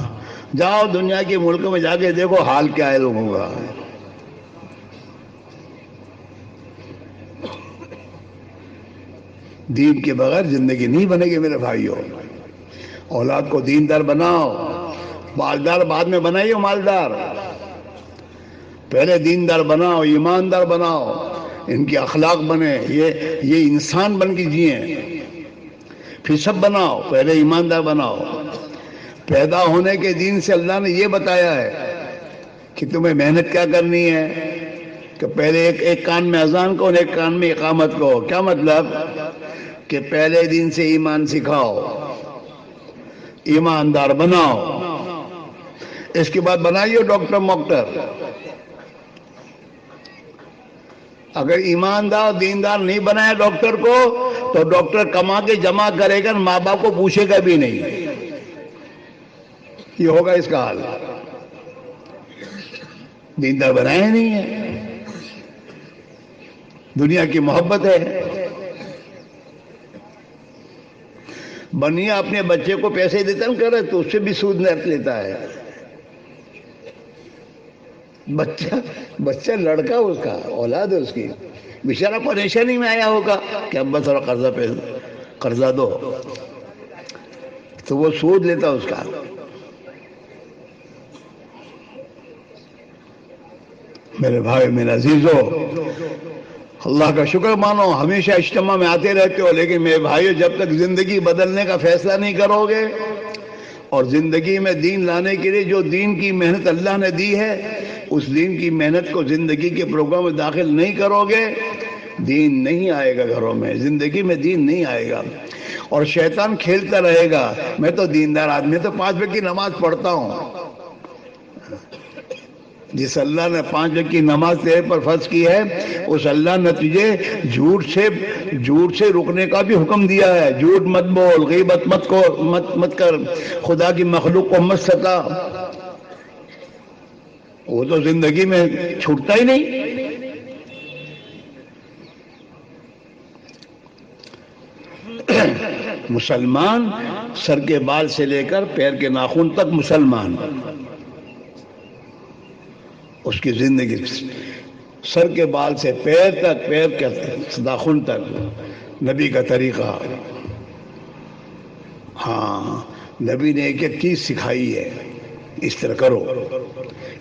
جاؤ دنیا کے ملکوں میں جا کے دیکھو حال کیا ہے لوگوں کا. دین کے بغیر زندگی نہیں بنے گی میرے بھائیوں. اولاد کو دیندار بناؤ, مالدار بعد میں بنائیے مالدار. پہلے دیندار بناؤ, ایماندار بناؤ, ان کی اخلاق بنے, یہ انسان بن کے جئیں. پھر سب بناؤ, پہلے ایماندار بناؤ. پیدا ہونے کے دن سے اللہ نے یہ بتایا ہے کہ تمہیں محنت کیا کرنی ہے, کہ پہلے ایک کان میں اذان کو اور ایک کان میں اقامت کو. کیا مطلب؟ کہ پہلے دن سے ایمان سکھاؤ, ایماندار بناؤ. اس کے بعد بنائیے ڈاکٹر موکٹر. اگر ایماندار دیندار نہیں بنایا ڈاکٹر کو تو ڈاکٹر کما کے جمع کرے گا, ماں باپ کو پوچھے گا بھی نہیں. یہ ہوگا اس کا حال. دیندار بنایا نہیں ہے, دنیا کی محبت ہے. بنیا اپنے بچے کو پیسے دیتا ہوں کہہ رہے تو اس سے بھی سود نہ لیتا ہے. بچہ لڑکا اس کا, اولاد ہے اس کی, بیچارہ پریشانی میں آیا ہوگا کہ ابا تھوڑا قرضہ دو, تو وہ سود لیتا اس کا. میرے بھائی میرے عزیزو, اللہ کا شکر مانو ہمیشہ اجتماع میں آتے رہتے ہو, لیکن میرے بھائیو جب تک زندگی بدلنے کا فیصلہ نہیں کرو گے اور زندگی میں دین لانے کے لیے جو دین کی محنت اللہ نے دی ہے اس دین کی محنت کو زندگی کے پروگرام میں داخل نہیں کرو گے, دین نہیں آئے گا گھروں میں, زندگی میں دین نہیں آئے گا. اور شیطان کھیلتا رہے گا, میں تو دیندار آدمی, تو 5 وقت کی نماز پڑھتا ہوں. جس اللہ نے 5 وقت کی نماز تیرے پر فرض کی ہے اس اللہ نے تجھے جھوٹ سے رکنے کا بھی حکم دیا ہے. جھوٹ مت بول, غیبت مت کر, خدا کی مخلوق کو مت ستا. وہ تو زندگی میں چھوٹتا ہی نہیں. مسلمان سر کے بال سے لے کر پیر کے ناخن تک مسلمان. اس کی زندگی سر کے بال سے پیر تک, پیر کے ناخن تک نبی کا طریقہ. ہاں نبی نے ایک ایک چیز سکھائی ہے, اس طرح کرو,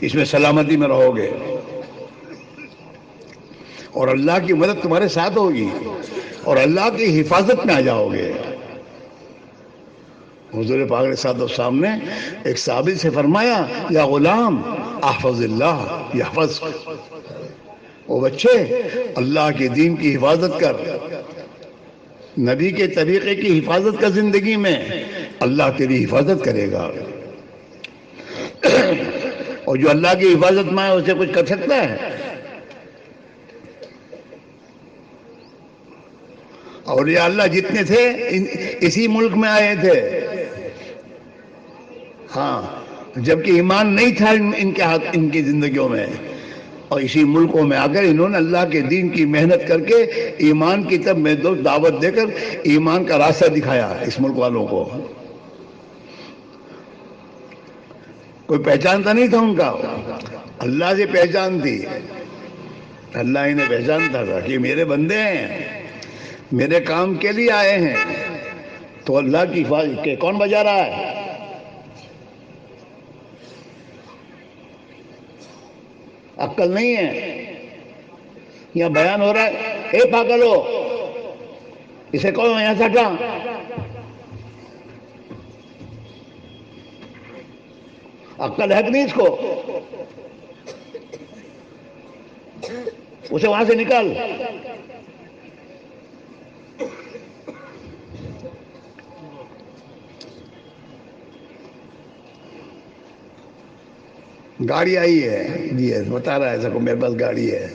اس میں سلامتی میں رہو گے اور اللہ کی مدد تمہارے ساتھ ہوگی اور اللہ کی حفاظت میں آ جاؤ گے. حضور پاک علیہ الصلوۃ والسلام نے ایک صحابی سے فرمایا, یا غلام احفظ اللہ یحفظ. او بچے اللہ کے دین کی حفاظت کر, نبی کے طریقے کی حفاظت کر, زندگی میں اللہ تیری حفاظت کرے گا. اور جو اللہ کی حفاظت میں ہے اسے کچھ کر سکتا ہے؟ اولیاء اللہ جتنے تھے اسی ملک میں آئے تھے. ہاں جبکہ ایمان نہیں تھا ان کی زندگیوں میں, اور اسی ملکوں میں آ کر انہوں نے اللہ کے دین کی محنت کر کے ایمان کی طرف میں دعوت دے کر ایمان کا راستہ دکھایا اس ملک والوں کو. کوئی پہچانتا نہیں تھا ان کا, اللہ سے پہچان تھی. اللہ انہیں پہچانتا تھا کہ میرے بندے ہیں, میرے کام کے لیے آئے ہیں. تو اللہ کی حفاظت کے کون بجا رہا ہے؟ عقل نہیں ہے. یہاں بیان ہو رہا ہے، اے پاگل ہو، اسے کہو یہاں سے ہٹا. عقل ہے کہ نہیں اس کو؟ اسے وہاں سے نکال. گاڑی آئی ہے جی، بتا رہا ہے سب کو میرے پاس گاڑی ہے.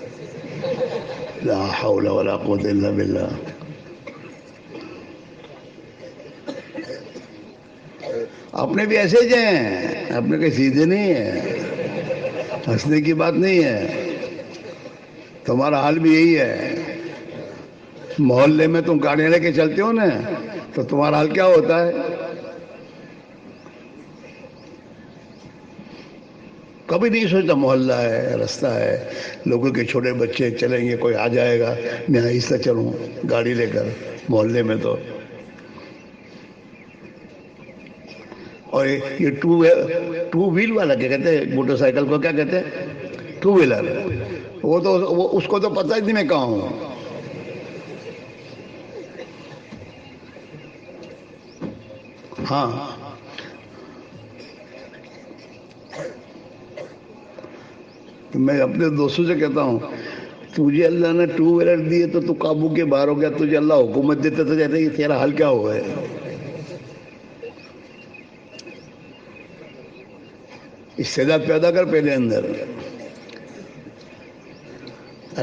لا حول ولا قوت الا باللہ. اپنے بھی ایسے ہی ہیں، اپنے کے سیدھے نہیں ہیں. ہنسنے کی بات نہیں ہے، تمہارا حال بھی یہی ہے. محلے میں تم گاڑیاں لے کے چلتے ہو نا، تو تمہارا حال کیا ہوتا ہے؟ کبھی نہیں سوچتا محلہ ہے، رستہ ہے، لوگوں کے چھوٹے بچے چلیں گے، کوئی آ جائے گا، میں آہستہ چلوں گاڑی لے کر محلے میں. تو اور یہ ٹو ویل والا کیا کہتے ہیں، موٹر سائیکل کو کیا کہتے ہیں؟ Two wheeler. وہ تو اس کو تو پتہ ہی نہیں میں کہاں ہوں. ہاں، میں اپنے دوستوں سے کہتا ہوں، تجھے اللہ نے ٹو ویلر دیے تو تو قابو کے باہر ہو گیا. تجھے اللہ حکومت دیتا تو کہتے ہیں تیرا حال کیا ہوا ہے؟ استعداد پیدا کر پہلے اندر.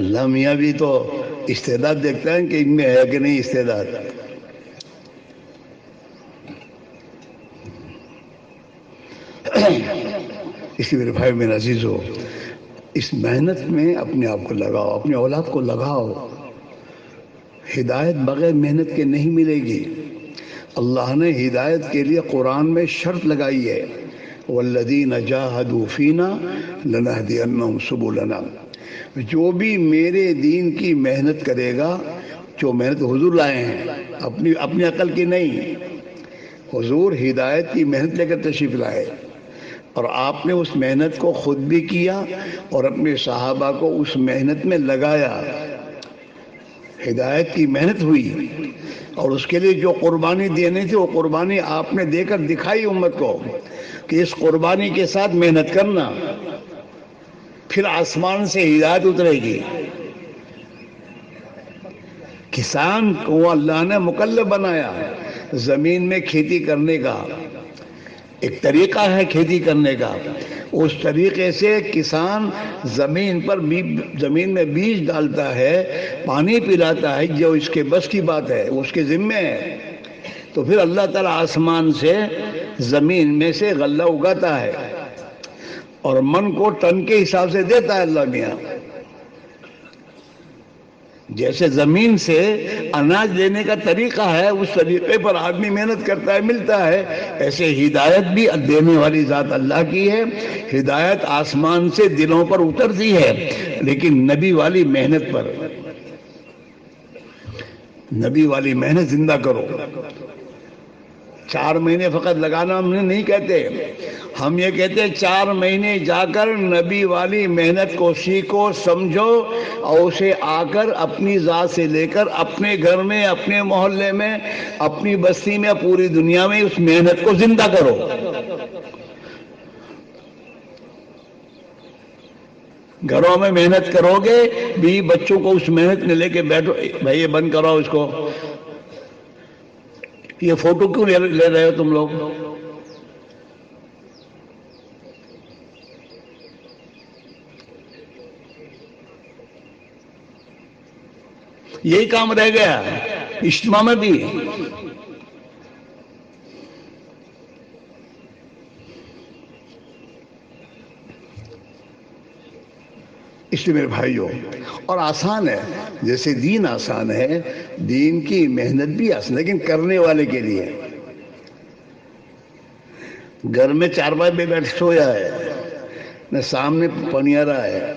اللہ میاں بھی تو استعداد دیکھتا ہے کہ ان میں ہے کہ نہیں استعداد. اس لیے میرے بھائی میرے عزیز ہو، اس محنت میں اپنے آپ کو لگاؤ، اپنے اولاد کو لگاؤ. ہدایت بغیر محنت کے نہیں ملے گی. اللہ نے ہدایت کے لیے قرآن میں شرط لگائی ہے، والذین جاہدوا فینا لنہدینہم سبلنا. جو بھی میرے دین کی محنت کرے گا، جو محنت حضور لائے ہیں، اپنی عقل کی نہیں. حضور ہدایت کی محنت لے کر تشریف لائے، اور آپ نے اس محنت کو خود بھی کیا اور اپنے صحابہ کو اس محنت میں لگایا. ہدایت کی محنت ہوئی، اور اس کے لیے جو قربانی دینی تھی وہ قربانی آپ نے دے کر دکھائی امت کو کہ اس قربانی کے ساتھ محنت کرنا، پھر آسمان سے ہدایت اترے گی. کسان کو اللہ نے مکلف بنایا. زمین میں کھیتی کرنے کا ایک طریقہ ہے، کھیتی کرنے کا. اس طریقے سے کسان زمین میں بیج ڈالتا ہے، پانی پلاتا ہے، جو اس کے بس کی بات ہے، اس کے ذمہ ہے. تو پھر اللہ تعالیٰ آسمان سے زمین میں سے غلہ اگاتا ہے، اور من کو ٹن کے حساب سے دیتا ہے اللہ میاں. جیسے زمین سے اناج لینے کا طریقہ ہے، اس طریقے پر آدمی محنت کرتا ہے، ملتا ہے. ایسے ہدایت بھی دینے والی ذات اللہ کی ہے. ہدایت آسمان سے دلوں پر اترتی ہے، لیکن نبی والی محنت پر. نبی والی محنت زندہ کرو. 4 مہینے فقط لگانا ہم نہیں کہتے، ہم یہ کہتے 4 مہینے جا کر نبی والی محنت کو سیکھو، سمجھو، اور اسے آ کر اپنی ذات سے لے کر اپنے گھر میں، اپنے محلے میں، اپنی بستی میں، پوری دنیا میں اس محنت کو زندہ کرو. گھروں میں محنت کرو گے، بیوی بچوں کو اس محنت میں لے کے بیٹھو. بھائی یہ بند کرو اس کو، یہ فوٹو کیوں لے رہے ہو تم لوگ؟ یہی کام رہ گیا اجتماع میں بھی. اس لیے میرے بھائیوں، اور آسان ہے، جیسے دین آسان ہے، دین کی محنت بھی آسان ہے، لیکن کرنے والے کے لیے. گھر میں چارپائی پہ بیٹھ سویا ہے، نہ سامنے پنیارا ہے،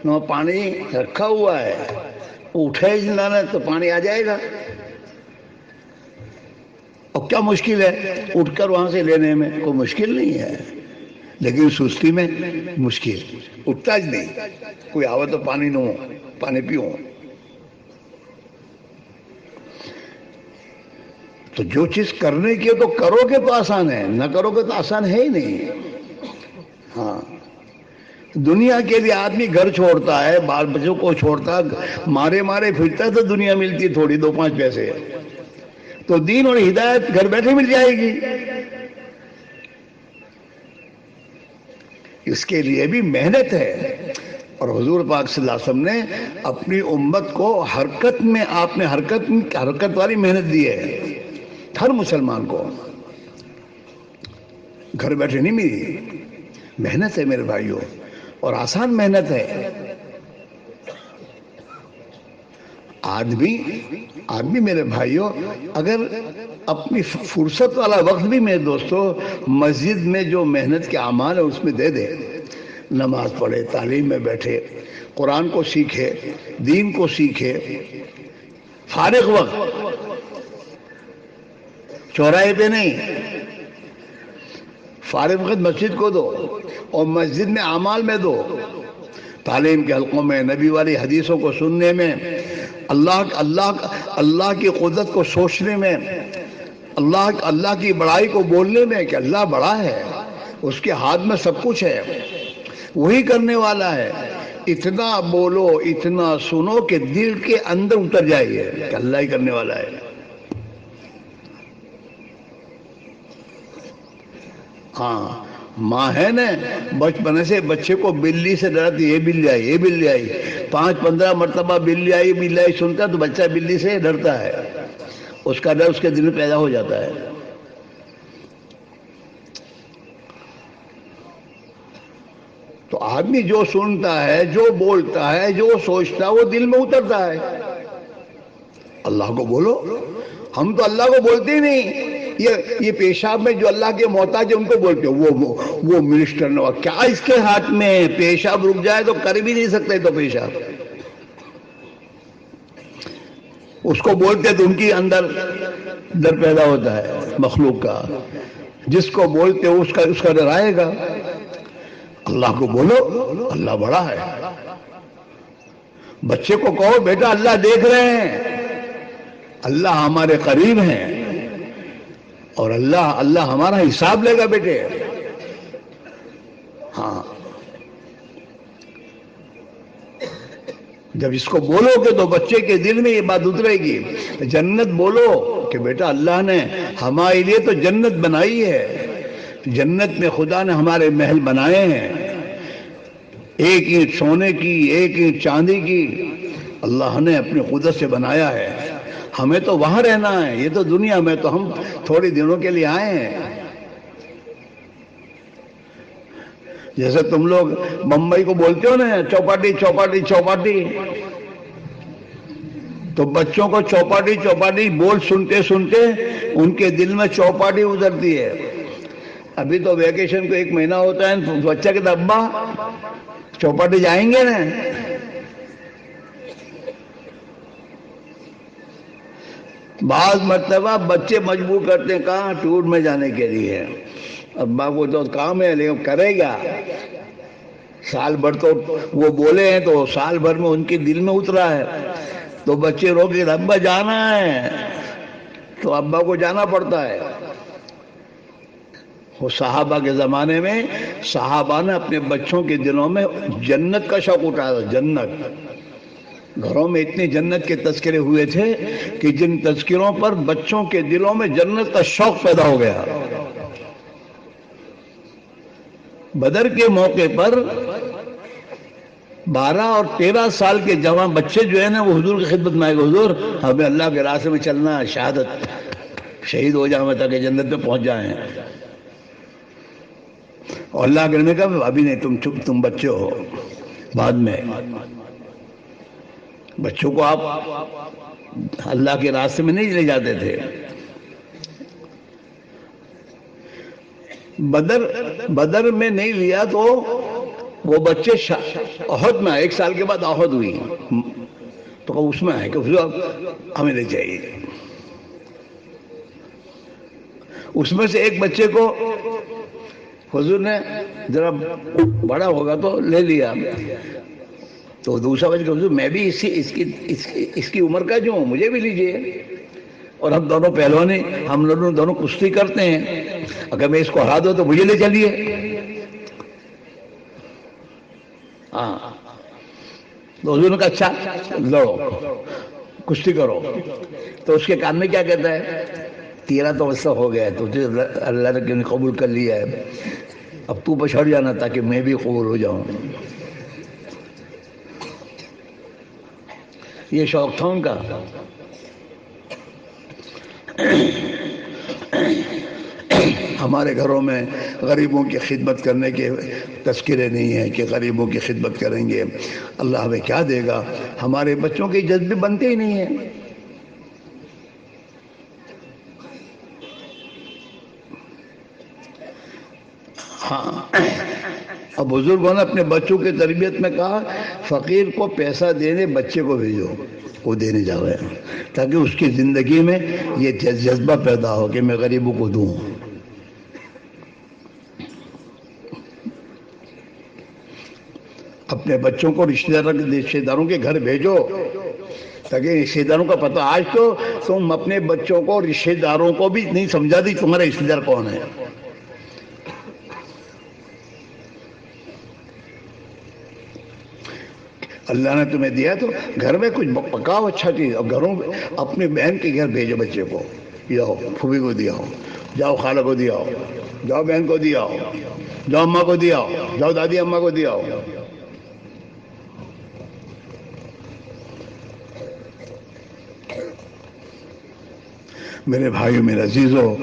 نہ پانی رکھا ہوا ہے، اٹھے جلانا تو پانی آ جائے گا. اور کیا مشکل ہے اٹھ کر وہاں سے لینے میں؟ کوئی مشکل نہیں ہے، لیکن سستی میں مشکل. اٹھتا ہی نہیں، کوئی آوے تو پانی نو، پانی پیوں. تو جو چیز کرنے کی ہے تو کرو گے تو آسان ہے، نہ کرو گے تو آسان ہے ہی نہیں۔ ہاں، دنیا کے لیے آدمی گھر چھوڑتا ہے، بال بچوں کو چھوڑتا، مارے مارے پھرتا ہے تو دنیا ملتی ہے تھوڑی، 2-5 پیسے، تو دین اور ہدایت گھر بیٹھے مل جائے گی۔ اس کے لیے بھی محنت ہے، اور حضور پاک صلی اللہ علیہ وسلم نے اپنی امت کو حرکت میں، آپ نے حرکت والی محنت دی ہے ہر مسلمان کو، گھر بیٹھے نہیں ملی، محنت ہے میرے بھائیوں، اور آسان محنت ہے۔ آدمی میرے بھائیوں اگر اپنی فرصت والا وقت بھی میرے دوستوں مسجد میں جو محنت کے اعمال ہے اس میں دے دے، نماز پڑھے، تعلیم میں بیٹھے، قرآن کو سیکھے، دین کو سیکھے، فارغ وقت چوراہے پہ نہیں، فارغ وقت مسجد کو دو، اور مسجد میں اعمال میں دو، تعلیم کے حلقوں میں، نبی والی حدیثوں کو سننے میں، اللہ کی قدرت کو سوچنے میں، اللہ کی بڑائی کو بولنے میں کہ اللہ بڑا ہے، اس کے ہاتھ میں سب کچھ ہے، وہی کرنے والا ہے۔ اتنا بولو، اتنا سنو کہ دل کے اندر اتر جائے کہ اللہ ہی کرنے والا ہے۔ ہاں، ماں ہے نا، بچپن سے بچے کو بلی سے ڈراتی، یہ بلی آئی، یہ بلی آئی، 5-15 مرتبہ بلی آئی سنتا تو بچہ بلی سے ڈرتا ہے، اس کا ڈر اس کے دل میں پیدا ہو جاتا ہے۔ تو آدمی جو سنتا ہے، جو بولتا ہے، جو سوچتا ہے، وہ دل میں اترتا ہے۔ اللہ کو بولو، ہم تو اللہ کو بولتے ہی نہیں، یہ پیشاب میں جو اللہ کے محتاج ہے ان کو بولتے ہیں، وہ منسٹر نے، کیا اس کے ہاتھ میں پیشاب رک جائے تو کر بھی نہیں سکتے، تو پیشاب اس کو بولتے تو ان کی اندر ڈر پیدا ہوتا ہے مخلوق کا، جس کو بولتے اس کا ڈر آئے گا۔ اللہ کو بولو، اللہ بڑا ہے۔ بچے کو کہو بیٹا اللہ دیکھ رہے ہیں، اللہ ہمارے قریب ہیں، اور اللہ ہمارا حساب لے گا بیٹے۔ ہاں، جب اس کو بولو گے تو بچے کے دل میں یہ بات اترے گی۔ جنت بولو کہ بیٹا اللہ نے ہمارے لیے تو جنت بنائی ہے، جنت میں خدا نے ہمارے محل بنائے ہیں، ایک اینٹ سونے کی، ایک اینٹ چاندی کی، اللہ نے اپنی قدرت سے بنایا ہے، ہمیں تو وہاں رہنا ہے، یہ تو دنیا میں تو ہم تھوڑی دنوں کے لیے آئے ہیں۔ جیسے تم لوگ بمبئی کو بولتے ہو نا چوپاٹی چوپاٹی چوپاٹی، تو بچوں کو چوپاٹی چوپاٹی بول سنتے سنتے ان کے دل میں چوپاٹی اترتی ہے۔ ابھی تو ویکیشن کو 1 مہینہ ہوتا ہے، بچہ کہتا ابا چوپاٹی جائیں گے نا، بعض مرتبہ بچے مجبور کرتے ہیں کہاں ٹور میں جانے کے لیے، ابا کو تو کام ہے لیکن کرے گا، سال بھر تو وہ بولے ہیں تو سال بھر میں ان کے دل میں اترا ہے، تو بچے رو کے ابا جانا ہے، تو ابا کو جانا پڑتا ہے۔ وہ صحابہ کے زمانے میں صحابہ نے اپنے بچوں کے دلوں میں جنت کا شوق اٹھایا، جنت، گھروں میں اتنے جنت کے تذکرے ہوئے تھے کہ جن تذکروں پر بچوں کے دلوں میں جنت کا شوق پیدا ہو گیا۔ بدر کے موقع پر 12 اور 13 سال کے جوان بچے جو ہیں نا وہ حضور کی خدمت میں آئے گا، حضور ہمیں اللہ کے راستے میں چلنا ہے، شہادت شہید ہو جائیں تاکہ جنت میں پہنچ جائیں، اور اللہ کے نے کہا ابھی نہیں، تم بچے ہو، بعد میں۔ بچوں کو آپ اللہ کے راستے میں نہیں لے جاتے تھے۔ بدر میں نہیں لیا تو وہ بچے احد میں 1 سال کے بعد احد ہوئی تو اس میں ہے کہ ہمیں لے جائیے۔ اس میں سے ایک بچے کو حضور نے ذرا بڑا ہوگا تو لے لیا، تو دوسرا بچہ حضور میں بھی اس کی عمر کا جو ہوں، مجھے بھی لیجئے۔ اور ہم دونوں پہلوانی، ہم دونوں کشتی کرتے ہیں، اگر میں اس کو ہرا دوں تو مجھے لے چلیے. ہاں تو حضور نے کہا اچھا لڑو، کشتی کرو. تو اس کے کان میں کیا کہتا ہے؟ تیرا تو ایسا ہو گیا ہے، تجھے اللہ نے قبول کر لیا ہے، اب تو بچھڑ جانا تاکہ میں بھی قبول ہو جاؤں. یہ شوق تھا ان کا. ہمارے گھروں میں غریبوں کی خدمت کرنے کے تذکرے نہیں ہیں کہ غریبوں کی خدمت کریں گے اللہ ہمیں کیا دے گا. ہمارے بچوں کے جذبے بنتے ہی نہیں ہیں. ہاں، اب بزرگوں نے اپنے بچوں کی تربیت میں کہا فقیر کو پیسہ دینے بچے کو بھیجو، وہ دینے جا رہے ہیں، تاکہ اس کی زندگی میں یہ جذبہ پیدا ہو کہ میں غریبوں کو دوں. اپنے بچوں کو رشتہ داروں کے گھر بھیجو تاکہ رشتہ داروں کا پتہ. آج تو تم اپنے بچوں کو رشتہ داروں کو بھی نہیں سمجھا دی تمہارا رشتہ دار کون ہے. اللہ نے تمہیں دیا تو گھر میں کچھ پکاؤ اچھا چیز. اب گھروں اپنی بہن کے گھر بھیجو بچے کو، جاؤ پھوپھی کو دیا ہو، جاؤ خالہ کو دیا ہو، جاؤ بہن کو دیا ہو، جاؤ اماں کو دیا ہو، جاؤ دادی اماں کو دیا ہو. میرے بھائیو، میرے عزیزو،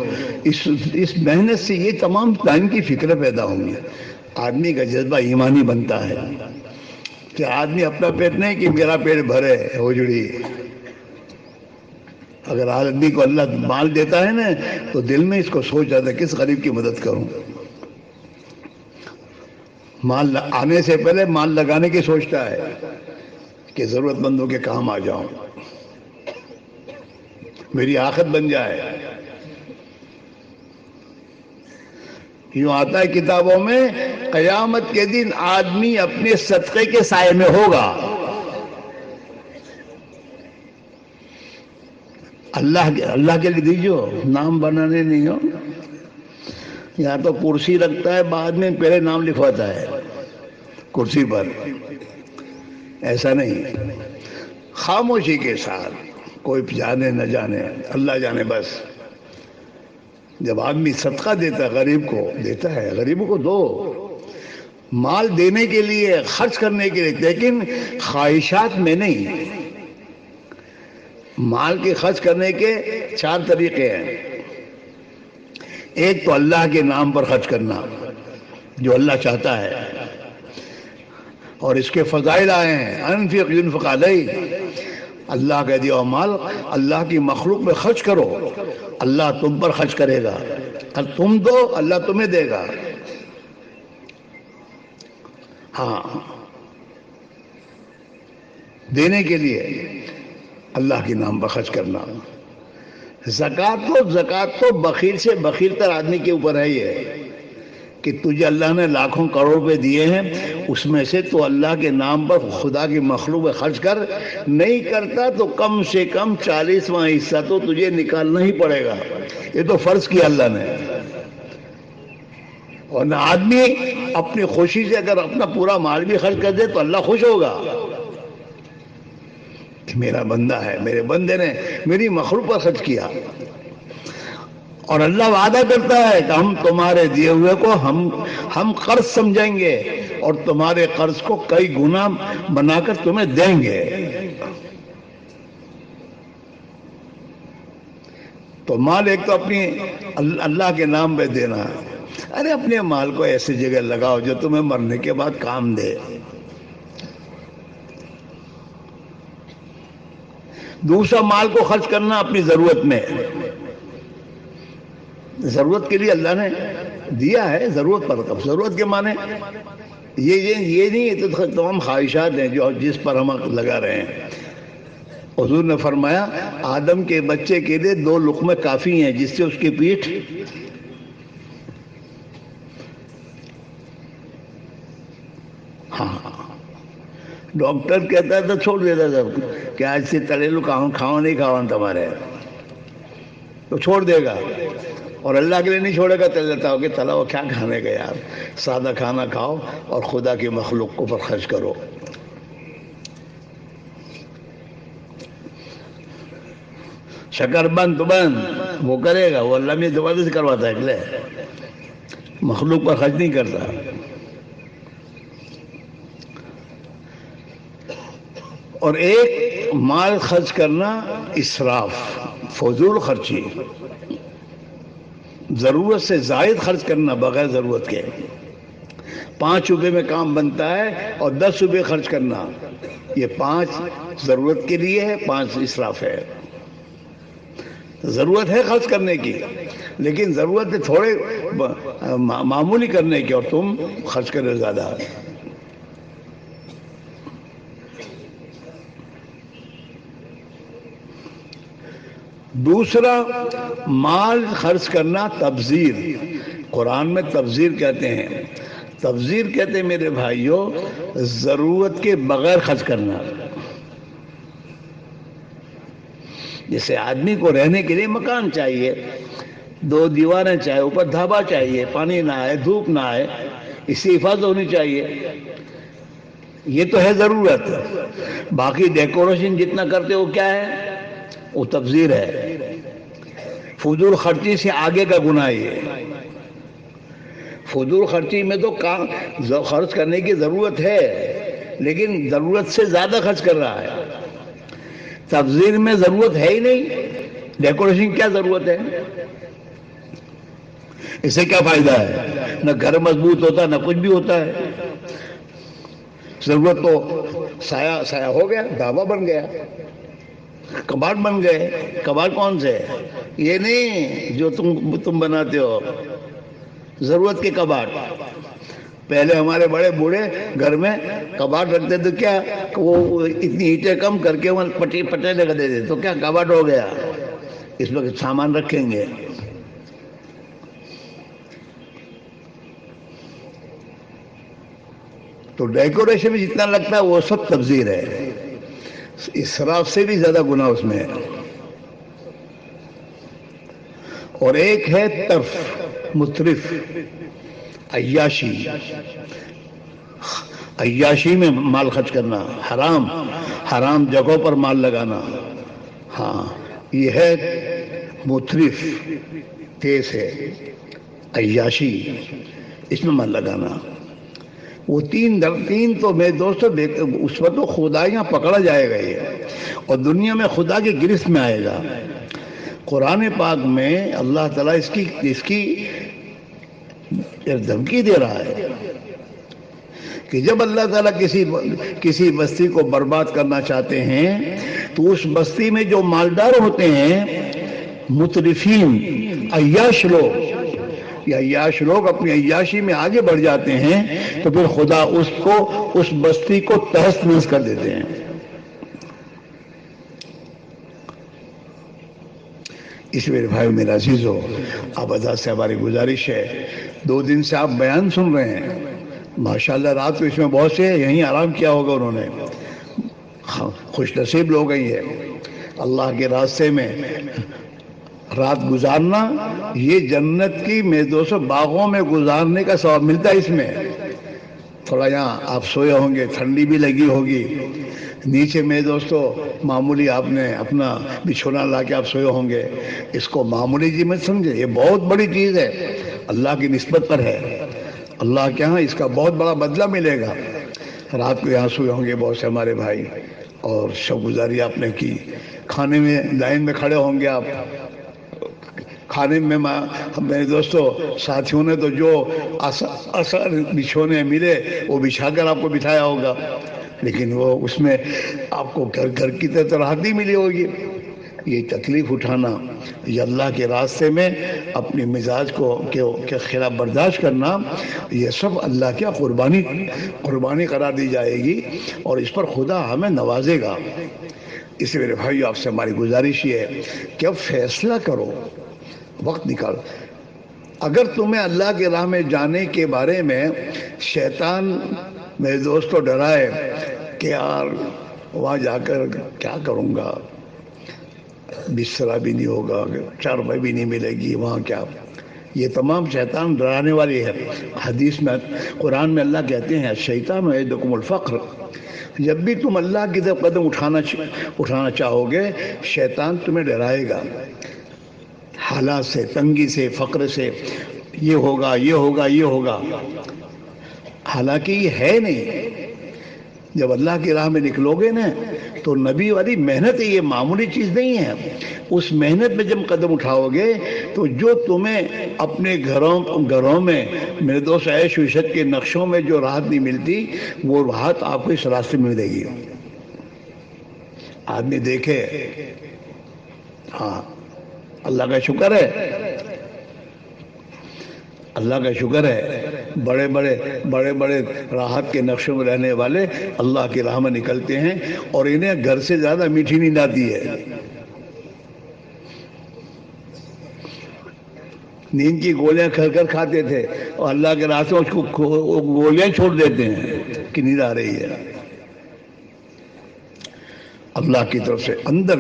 اس محنت سے یہ تمام ٹائم کی فکر پیدا ہوں گی. آدمی کا جذبہ ایمانی بنتا ہے کہ آدمی اپنا پیٹ نہیں کہ میرا پیٹ بھرے ہوجڑی. اگر آدمی کو اللہ مال دیتا ہے نا تو دل میں اس کو سوچ آتا ہے کس غریب کی مدد کروں. مال آنے سے پہلے مال لگانے کی سوچتا ہے کہ ضرورت مندوں کے کام آ جاؤں، میری آخت بن جائے. یوں آتا ہے کتابوں میں قیامت کے دن آدمی اپنے صدقے کے سائے میں ہوگا. اللہ کے لیے دیجو، نام بنانے نہیں ہو. یہاں تو کرسی رکھتا ہے، بعد میں پہلے نام لکھواتا ہے کرسی پر. ایسا نہیں، خاموشی کے ساتھ، کوئی جانے نہ جانے، اللہ جانے بس. جب آدمی صدقہ دیتا ہے غریب کو دیتا ہے، غریبوں کو دو. مال دینے کے لیے، خرچ کرنے کے لیے، لیکن خواہشات میں نہیں. مال کے خرچ کرنے کے 4 طریقے ہیں. ایک تو اللہ کے نام پر خرچ کرنا جو اللہ چاہتا ہے، اور اس کے فضائل آئے ہیں. انفق ينفق علیہ، اللہ کا دیا مال اللہ کی مخلوق میں خرچ کرو، اللہ تم پر خرچ کرے گا. تم دو، اللہ تمہیں دے گا. ہاں، دینے کے لیے اللہ کے نام پر خرچ کرنا. زکوٰۃ تو بخیل سے بخیل تر آدمی کے اوپر ہے یہ کہ تجھے اللہ نے لاکھوں کروڑ روپے دیے ہیں، اس میں سے تو اللہ کے نام پر خدا کی مخلوق میں خرچ کر. نہیں کرتا تو کم سے کم 40واں حصہ تو تجھے نکالنا ہی پڑے گا. یہ تو فرض کیا اللہ نے. اور نہ آدمی اپنی خوشی سے اگر اپنا پورا مال بھی خرچ کر دے تو اللہ خوش ہوگا کہ میرا بندہ ہے، میرے بندے نے میری مخلوق پر خرچ کیا. اور اللہ وعدہ کرتا ہے کہ ہم تمہارے دیے ہوئے کو ہم قرض سمجھیں گے اور تمہارے قرض کو کئی گنا بنا کر تمہیں دیں گے. تو مال ایک تو اپنی اللہ کے نام پہ دینا. ارے اپنے مال کو ایسی جگہ لگاؤ جو تمہیں مرنے کے بعد کام دے. دوسرا مال کو خرچ کرنا اپنی ضرورت میں. ضرورت کے لیے اللہ نے دیا ہے، ضرورت پر. ضرورت کے معنی یہ نہیں، یہ تو تمام خواہشات ہیں جو جس پر ہم لگا رہے ہیں. حضور نے فرمایا آدم کے بچے کے لیے 2 لقمے کافی ہیں جس سے اس کی پیٹھ. ہاں، ڈاکٹر کہتا تھا چھوڑ دیتا تھا کہ آج سے تلے لو کھاؤ نہیں کھاؤ تمہارے. تو چھوڑ دے گا، اور اللہ کے لیے نہیں چھوڑے گا تو لیتا ہو کہ چلا وہ کیا کھانے کا یار، سادہ کھانا کھاؤ اور خدا کی مخلوق کو پر خرچ کرو۔ شکر بند تو بند وہ کرے گا، وہ اللہ میں زبردست کرواتا ہے، کہ لے مخلوق پر خرچ نہیں کرتا۔ اور ایک مال خرچ کرنا اسراف، فضول خرچی، ضرورت سے زائد خرچ کرنا بغیر ضرورت کے۔ 5 روپے میں کام بنتا ہے اور 10 روپے خرچ کرنا، یہ 5 ضرورت کے لیے ہے، 5 اسراف ہے۔ ضرورت ہے خرچ کرنے کی، لیکن ضرورت ہے تھوڑے معمولی کرنے کی، اور تم خرچ کرے زیادہ۔ دوسرا، مال خرچ کرنا تبذیر، قرآن میں تبذیر کہتے ہیں۔ تبذیر کہتے ہیں میرے بھائیوں ضرورت کے بغیر خرچ کرنا۔ جیسے آدمی کو رہنے کے لیے مکان چاہیے، 2 دیواریں چاہیے، اوپر دھابا چاہیے، پانی نہ آئے، دھوپ نہ آئے، اس سے حفاظت ہونی چاہیے، یہ تو ہے ضرورت۔ باقی ڈیکوریشن جتنا کرتے ہو کیا ہے؟ وہ تبذیر ہے، فضول خرچی سے آگے کا گناہ یہ۔ فضول خرچی میں تو خرچ کرنے کی ضرورت ہے، لیکن ضرورت سے زیادہ خرچ کر رہا ہے۔ تبذیر میں ضرورت ہے ہی نہیں، ڈیکوریشن کیا ضرورت ہے؟ اس سے کیا فائدہ ہے؟ نہ گھر مضبوط ہوتا نہ کچھ بھی ہوتا ہے۔ ضرورت تو سایہ ہو گیا، ڈھابا بن گیا، کباڑ بن گئے۔ کباڑ کون سے؟ یہ نہیں جو تم بناتے ہو، ضرورت کے کباڑ۔ پہلے ہمارے بڑے بوڑھے گھر میں کباڑ رکھتے تو کیا، وہ اتنی اینٹیں کم کر کے پٹے لگا دیتے تو کیا کباڑ ہو گیا، اس میں سامان رکھیں گے۔ تو ڈیکوریشن میں جتنا لگتا ہے وہ سب تبذیر ہے، اسراف سے بھی زیادہ گناہ اس میں ہے۔ اور ایک ہے ترف، مترف، عیاشی، عیاشی میں مال خرچ کرنا، حرام جگہوں پر مال لگانا، ہاں یہ ہے مترف، تیز ہے، عیاشی، اس میں مال لگانا۔ وہ تین تو میرے دوستو اس وقت تو خدائیاں پکڑا جائے گا یہ، اور دنیا میں خدا کی گرفت میں آئے گا۔ قرآن پاک میں اللہ تعالیٰ اس کی دھمکی دے رہا ہے کہ جب اللہ تعالیٰ کسی بستی کو برباد کرنا چاہتے ہیں تو اس بستی میں جو مالدار ہوتے ہیں، مترفین، عیاش لوگ، یا عیاش لوگ اپنی عیاشی میں آگے بڑھ جاتے ہیں تو پھر خدا اس بستی کو تہس نہس کر دیتے ہیں۔ اس میرے بھائی میرے عزیزو، آپ ادا سے ہماری گزارش ہے، 2 دن سے آپ بیان سن رہے ہیں، ماشاءاللہ رات کو اس میں بہت سے یہیں آرام کیا ہوگا انہوں نے، خوش نصیب لوگ ہیں یہ۔ اللہ کے راستے میں رات گزارنا، یہ جنت کی میرے دوستو باغوں میں گزارنے کا ثواب ملتا ہے۔ اس میں تھوڑا یہاں آپ سوئے ہوں گے، ٹھنڈی بھی لگی ہوگی، نیچے میرے دوستو معمولی آپ نے اپنا بچھونا لا کے آپ سوئے ہوں گے، اس کو معمولی چیز مت سمجھے، یہ بہت بڑی چیز ہے، اللہ کی نسبت پر ہے، اللہ کے ہاں اس کا بہت بڑا بدلہ ملے گا۔ رات کو یہاں سوئے ہوں گے بہت سے ہمارے بھائی، اور شب گزاری آپ نے کی، کھانے میں لائن میں کھڑے ہوں گے آپ، کھانے میں میرے دوستو ساتھیوں نے تو جو اثر بچھونے ملے وہ بچھا کر آپ کو بٹھایا ہوگا، لیکن وہ اس میں آپ کو گھر کی طرح راحت نہیں ملی ہوگی۔ یہ تکلیف اٹھانا، یہ اللہ کے راستے میں اپنی مزاج کے خلاف برداشت کرنا، یہ سب اللہ کیا قربانی قرار دی جائے گی، اور اس پر خدا ہمیں نوازے گا۔ اس لیے میرے بھائی آپ سے ہماری گزارش یہ ہے کہ اب فیصلہ کرو، وقت نکال۔ اگر تمہیں اللہ کے راہ میں جانے کے بارے میں شیطان میرے دوستو ڈرائے کہ یار وہاں جا کر کیا کروں گا، بستر بھی نہیں ہوگا, چارپائی بھی نہیں ملے گی, وہاں کیا. یہ تمام شیطان ڈرانے والی ہے. حدیث میں, قرآن میں اللہ کہتے ہیں شیطان یعدکم الفقر. جب بھی تم اللہ کی طرف قدم اٹھانا چاہو گے, شیطان تمہیں ڈرائے گا حالات سے, تنگی سے, فقر سے. یہ ہوگا, یہ ہوگا, یہ ہوگا. حالانکہ یہ ہے نہیں. جب اللہ کی راہ میں نکلو گے نا تو نبی والی محنت ہے, یہ معمولی چیز نہیں ہے. اس محنت میں جب قدم اٹھاؤ گے تو جو تمہیں اپنے گھروں میں میرے دوست عیش و عشرت کے نقشوں میں جو راحت نہیں ملتی, وہ راحت آپ کو اس راستے میں ملے گی. آدمی دیکھے, ہاں اللہ کا شکر ہے, اللہ کا شکر ہے, بڑے بڑے راحت کے نقشوں میں رہنے والے اللہ کی راہ میں نکلتے ہیں اور انہیں گھر سے زیادہ میٹھی نیند آتی ہے. نیند کی گولیاں کھا کھاتے تھے اور اللہ کے راستے میں اس کو گولیاں چھوڑ دیتے ہیں کہ نیند آ رہی ہے. اللہ کی طرف سے اندر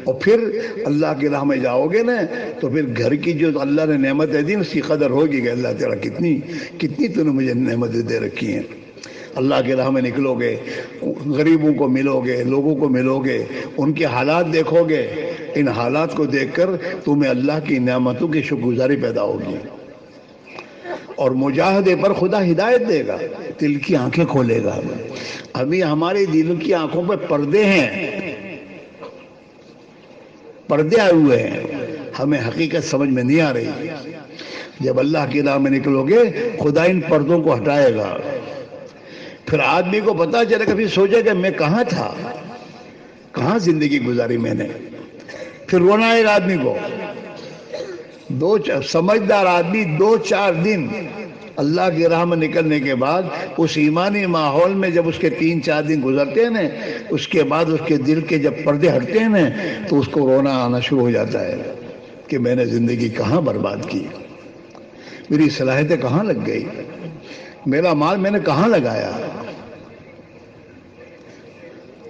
اور پھر اللہ کی راہ میں جاؤ گے نا تو پھر گھر کی جو اللہ نے نعمتیں دی اس کی قدر ہوگی کہ اللہ تعالیٰ کتنی تو نے مجھے نعمتیں دے رکھی ہیں. اللہ کی راہ میں نکلو گے, غریبوں کو ملو گے, لوگوں کو ملو گے, ان کے حالات دیکھو گے. ان حالات کو دیکھ کر تمہیں اللہ کی نعمتوں کی شکر گزاری پیدا ہوگی اور مجاہدے پر خدا ہدایت دے گا, دل کی آنکھیں کھولے گا. ابھی ہمارے دل کی آنکھوں پہ پردے ہیں, پردے آئے ہوئے ہیں, ہمیں حقیقت سمجھ میں نہیں آ رہی. جب اللہ کی راہ میں نکلو گے خدا ان پردوں کو ہٹائے گا. پھر آدمی کو پتا چلے گا, پھر سوچے کہ میں کہاں تھا, کہاں زندگی گزاری میں نے. پھر رونا آئے گا آدمی کو. سمجھدار آدمی 2-4 دن اللہ کی راہ میں نکلنے کے بعد اس ایمانی ماحول میں جب اس کے 3-4 دن گزرتے ہیں نا, اس کے بعد اس کے دل کے جب پردے ہٹتے ہیں نا تو اس کو رونا آنا شروع ہو جاتا ہے کہ میں نے زندگی کہاں برباد کی, میری صلاحیتیں کہاں لگ گئی, میرا مال میں نے کہاں لگایا.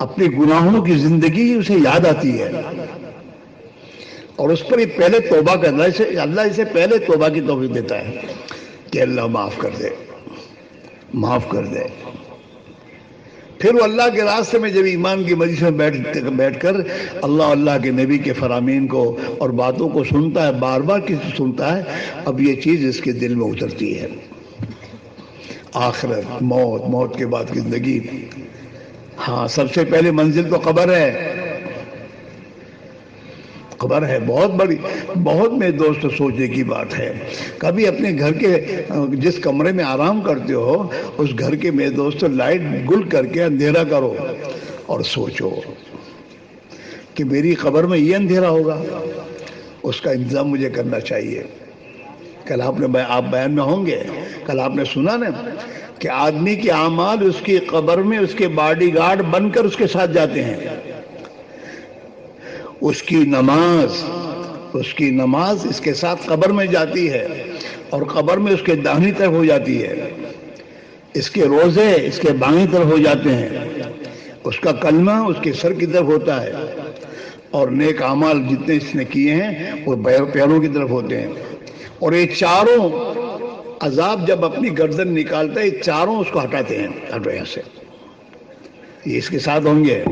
اپنی گناہوں کی زندگی اسے یاد آتی ہے اور اس پر ہی پہلے توبہ کرنا. اللہ اسے پہلے توبہ کی توفیق دیتا ہے کہ اللہ معاف کر دے, معاف کر دے. پھر وہ اللہ کے راستے میں جب ایمان کی مجلس میں بیٹھ کر اللہ کے نبی کے فرامین کو اور باتوں کو سنتا ہے, بار بار کسی سنتا ہے, اب یہ چیز اس کے دل میں اترتی ہے. آخرت, موت کے بعد کی زندگی. ہاں, سب سے پہلے منزل تو قبر ہے. خبر ہے بہت بڑی, بہت میرے دوست سوچنے کی بات ہے. کبھی اپنے گھر کے جس کمرے میں آرام کرتے ہو اس گھر کے میرے دوست لائٹ گل کر کے اندھیرا کرو اور سوچو کہ میری قبر میں یہ اندھیرا ہوگا, اس کا انتظام مجھے کرنا چاہیے. کل آپ بیان میں ہوں گے, کل آپ نے سنا نا کہ آدمی کے اعمال اس کی قبر میں اس کے باڈی گارڈ بن کر اس کے ساتھ جاتے ہیں. اس کی نماز اس کے ساتھ قبر میں جاتی ہے اور قبر میں اس کے داہنی طرف ہو جاتی ہے. اس کے روزے اس کے بائیں طرف ہو جاتے ہیں. اس کا کلمہ اس کے سر کی طرف ہوتا ہے اور نیک اعمال جتنے اس نے کیے ہیں وہ پیروں کی طرف ہوتے ہیں. اور یہ چاروں عذاب جب اپنی گردن نکالتا ہے, یہ چاروں اس کو ہٹاتے ہیں. ہٹو یہاں سے, یہ اس کے ساتھ ہوں گے.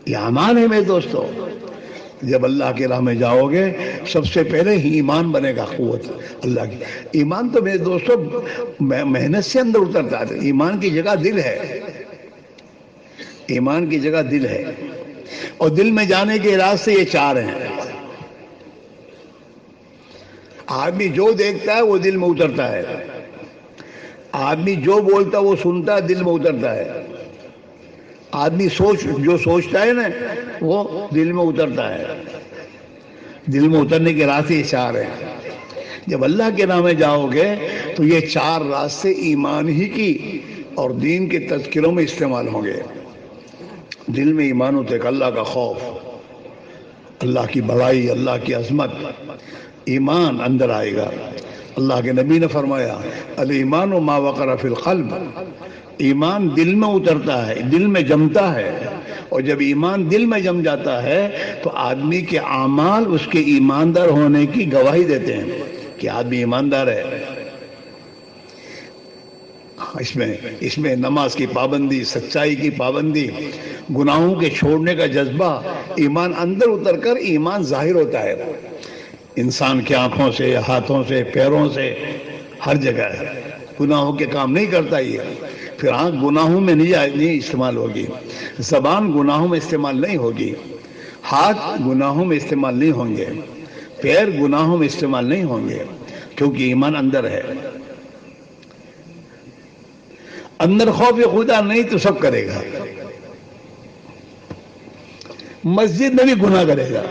یہ امان ہے میرے دوستو. جب اللہ کی راہ میں جاؤ گے سب سے پہلے ہی ایمان بنے گا, قوت اللہ کی. ایمان تو میرے دوستو محنت سے اندر اترتا ہے. ایمان کی جگہ دل ہے, ایمان کی جگہ دل ہے, اور دل میں جانے کے راستے یہ 4 ہیں. آدمی جو دیکھتا ہے وہ دل میں اترتا ہے, آدمی جو بولتا ہے وہ سنتا ہے, دل میں اترتا ہے. آدمی جو سوچتا ہے نا وہ دل میں اترتا ہے. دل میں اترنے کے راستے یہ 4 ہیں. جب اللہ کے راہ میں جاؤ گے تو یہ 4 راستے ایمان ہی کی اور دین کے تذکروں میں استعمال ہوں گے. دل میں ایمان ہوتے کہ اللہ کا خوف, اللہ کی بڑائی, اللہ کی عظمت, ایمان اندر آئے گا. اللہ کے نبی نے فرمایا الایمان ما وقر فی القلب, ایمان دل میں اترتا ہے, دل میں جمتا ہے اور جب ایمان دل میں جم جاتا ہے تو آدمی کے اعمال اس کے ایماندار ہونے کی گواہی دیتے ہیں کہ آدمی ایماندار ہے. اس میں نماز کی پابندی، سچائی کی پابندی، گناہوں کے چھوڑنے کا جذبہ، ایمان اندر اتر کر ایمان ظاہر ہوتا ہے انسان کی آنکھوں سے، ہاتھوں سے، پیروں سے، ہر جگہ ہے. گناہوں کے کام نہیں کرتا یہ. پھر آنکھ گناہوں میں نہیں استعمال ہوگی، زبان گناہوں میں استعمال نہیں ہوگی، ہاتھ گناہوں میں استعمال نہیں ہوں گے، پیر گناہوں میں استعمال نہیں ہوں گے، کیونکہ ایمان اندر ہے. اندر خوف خدا نہیں تو سب کرے گا. مسجد میں بھی گناہ کرے گا،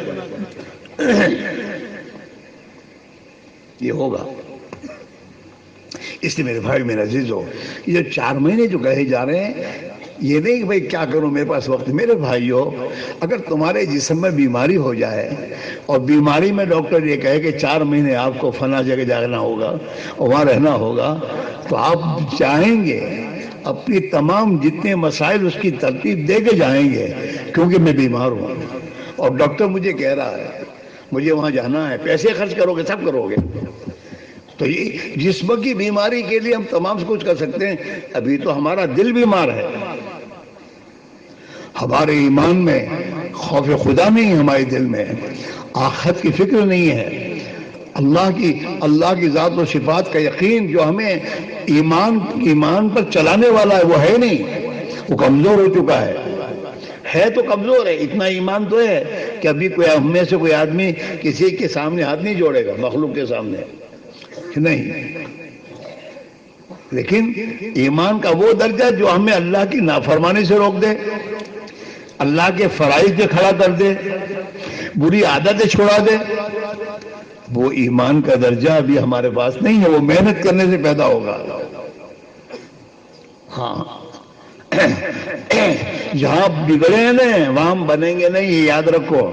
یہ ہوگا. اس لیے میرے بھائی، میرے عزیزو، یہ 4 مہینے جو کہے جا رہے ہیں، یہ نہیں کہ بھائی کیا کروں میرے پاس وقت. میرے بھائیو، اگر تمہارے جسم میں بیماری ہو جائے اور بیماری میں ڈاکٹر یہ کہے کہ 4 مہینے آپ کو فلاں جگہ جانا ہوگا اور وہاں رہنا ہوگا، تو آپ چاہیں گے اپنی تمام جتنے مسائل اس کی ترتیب دے کے جائیں گے، کیونکہ میں بیمار ہوں اور ڈاکٹر مجھے کہہ رہا ہے مجھے وہاں جانا ہے. پیسے خرچ کرو گے، سب کرو گے. تو یہ جسم کی بیماری کے لیے ہم تمام کچھ کر سکتے ہیں. ابھی تو ہمارا دل بیمار ہے، ہمارے ایمان میں خوف خدا نہیں ہے، ہمارے دل میں آخرت کی فکر نہیں ہے، اللہ کی ذات و صفات کا یقین جو ہمیں ایمان پر چلانے والا ہے وہ ہے نہیں. وہ کمزور ہو چکا ہے تو کمزور ہے. اتنا ایمان تو ہے کہ ابھی ہم میں سے کوئی آدمی کسی کے سامنے ہاتھ نہیں جوڑے گا، مخلوق کے سامنے نہیں. لیکن ایمان کا وہ درجہ جو ہمیں اللہ کی نافرمانی سے روک دے، اللہ کے فرائض پہ کھڑا کر دے، بری عادتیں چھوڑا دے، وہ ایمان کا درجہ ابھی ہمارے پاس نہیں ہے. وہ محنت کرنے سے پیدا ہوگا. ہاں، جہاں بگڑے ہیں نا وہاں بنیں گے نہیں، یہ یاد رکھو.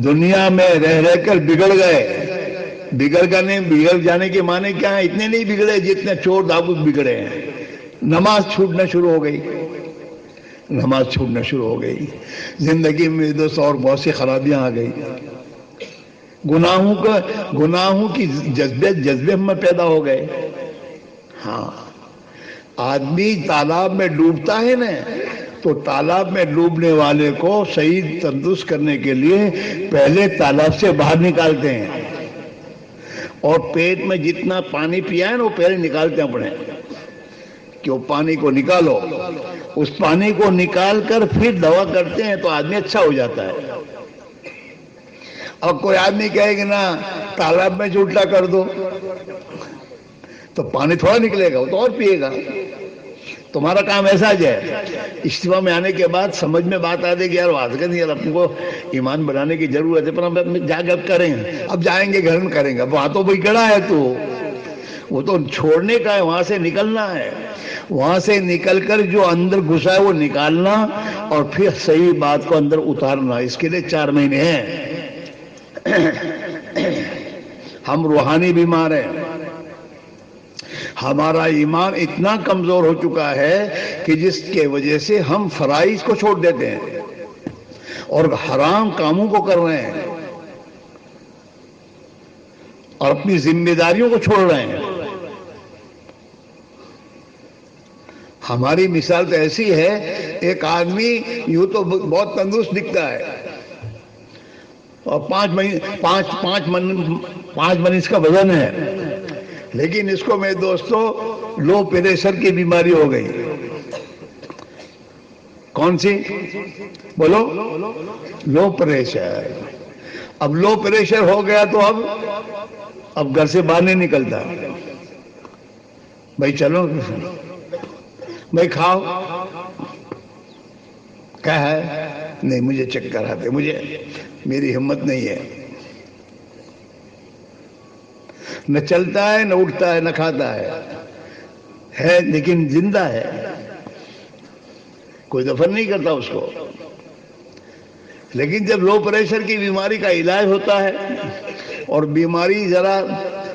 دنیا میں رہ کر بگڑ گئے، بگڑ جانے کے معنی کیا ہے؟ اتنے نہیں بگڑے جتنے چور دابوت بگڑے ہیں. نماز چھوٹنا شروع ہو گئی، زندگی میں دوست اور بہت سی خرابیاں آ گئی، گناہوں کی جذبے میں پیدا ہو گئے. ہاں، آدمی تالاب میں ڈوبتا ہے نا، تو تالاب میں ڈوبنے والے کو صحیح تندرست کرنے کے لیے پہلے تالاب سے باہر نکالتے ہیں، اور پیٹ میں جتنا پانی پیا ہے نا وہ پہلے نکالتے ہیں اپنے، کہ وہ پانی کو نکالو. اس پانی کو نکال کر پھر دوا کرتے ہیں تو آدمی اچھا ہو جاتا ہے. اب کوئی آدمی کہے گا نا تالاب میں الٹا کر دو تو پانی تھوڑا نکلے گا، وہ تو اور پیے گا. تمہارا کام ایسا ہے. اجتماع میں آنے کے بعد سمجھ میں بات آ جائے گی، یار واضح نہیں، یار اپنے کو ایمان بنانے کی ضرورت ہے، پر ہم جا کے اب کریں گے، اب جائیں گے گھر میں کریں گے. وہاں تو بھائی گڑا ہے، تو وہ تو چھوڑنے کا ہے، وہاں سے نکلنا ہے. وہاں سے نکل کر جو اندر گھسا ہے وہ نکالنا اور پھر صحیح بات کو اندر اتارنا. اس کے لیے 4 مہینے ہیں. ہم روحانی بیمار ہیں، ہمارا ایمان اتنا کمزور ہو چکا ہے کہ جس کے وجہ سے ہم فرائض کو چھوڑ دیتے ہیں اور حرام کاموں کو کر رہے ہیں اور اپنی ذمہ داریوں کو چھوڑ رہے ہیں. ہماری مثال تو ایسی ہے، ایک آدمی یوں تو بہت تندرست دکھتا ہے اور 5 من اس کا وزن ہے، لیکن اس کو میرے دوستو لو پریشر کی بیماری ہو گئی. کون سی؟ بولو. Low pressure. اب لو پریشر ہو گیا تو اب گھر سے باہر نہیں نکلتا. بھائی چلو، بھائی کھاؤ، کیا ہے؟ نہیں مجھے چکر آتے، میری ہمت نہیں ہے. نہ چلتا ہے، نہ اٹھتا ہے، نہ کھاتا ہے لیکن زندہ ہے، کوئی دفن نہیں کرتا اس کو. لیکن جب لو پریشر کی بیماری کا علاج ہوتا ہے اور بیماری ذرا